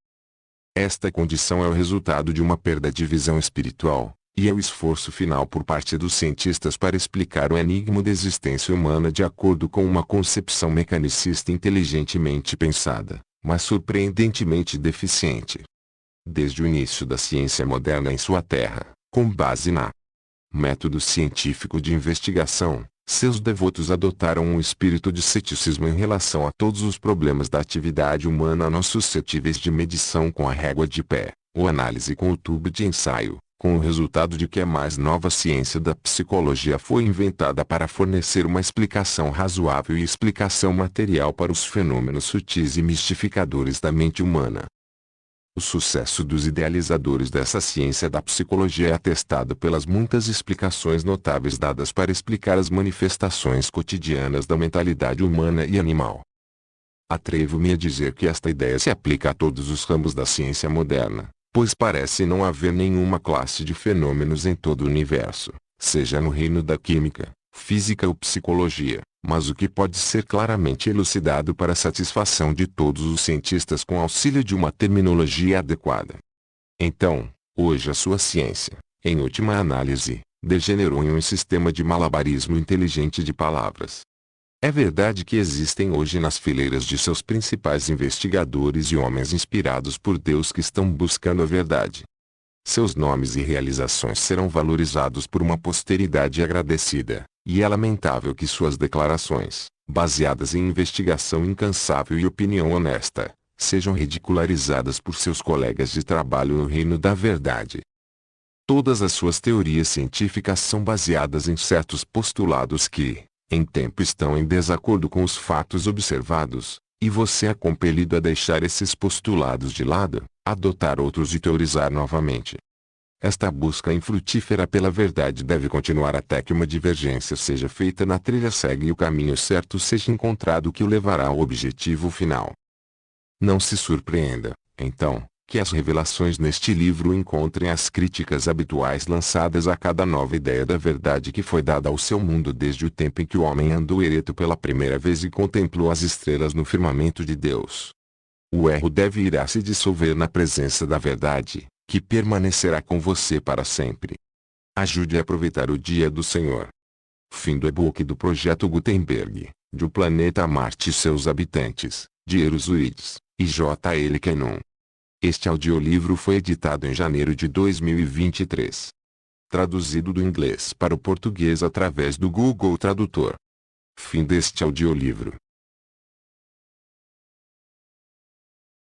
Esta condição é o resultado de uma perda de visão espiritual, e é o esforço final por parte dos cientistas para explicar o enigma da existência humana de acordo com uma concepção mecanicista inteligentemente pensada, mas surpreendentemente deficiente. Desde o início da ciência moderna em sua terra, com base na método científico de investigação, seus devotos adotaram um espírito de ceticismo em relação a todos os problemas da atividade humana não suscetíveis de medição com a régua de pé, ou análise com o tubo de ensaio, com o resultado de que a mais nova ciência da psicologia foi inventada para fornecer uma explicação razoável e explicação material para os fenômenos sutis e mistificadores da mente humana. O sucesso dos idealizadores dessa ciência da psicologia é atestado pelas muitas explicações notáveis dadas para explicar as manifestações cotidianas da mentalidade humana e animal. Atrevo-me a dizer que esta ideia se aplica a todos os ramos da ciência moderna, pois parece não haver nenhuma classe de fenômenos em todo o universo, seja no reino da química, física ou psicologia, mas o que pode ser claramente elucidado para a satisfação de todos os cientistas com auxílio de uma terminologia adequada. Então, hoje a sua ciência, em última análise, degenerou em um sistema de malabarismo inteligente de palavras. É verdade que existem hoje nas fileiras de seus principais investigadores e homens inspirados por Deus que estão buscando a verdade. Seus nomes e realizações serão valorizados por uma posteridade agradecida, e é lamentável que suas declarações, baseadas em investigação incansável e opinião honesta, sejam ridicularizadas por seus colegas de trabalho no reino da verdade. Todas as suas teorias científicas são baseadas em certos postulados que, em tempo, estão em desacordo com os fatos observados, e você é compelido a deixar esses postulados de lado, adotar outros e teorizar novamente. Esta busca infrutífera pela verdade deve continuar até que uma divergência seja feita na trilha cega e o caminho certo seja encontrado que o levará ao objetivo final. Não se surpreenda, então, que as revelações neste livro encontrem as críticas habituais lançadas a cada nova ideia da verdade que foi dada ao seu mundo desde o tempo em que o homem andou ereto pela primeira vez e contemplou as estrelas no firmamento de Deus. O erro deve ir a se dissolver na presença da verdade, que permanecerá com você para sempre. Ajude a aproveitar o dia do Senhor. Fim do e-book do Projeto Gutenberg, de O Planeta Marte e Seus Habitantes, de Eros Wittes e J. L. Cannon. Este audiolivro foi editado em janeiro de 2023. Traduzido do inglês para o português através do Google Tradutor. Fim deste audiolivro.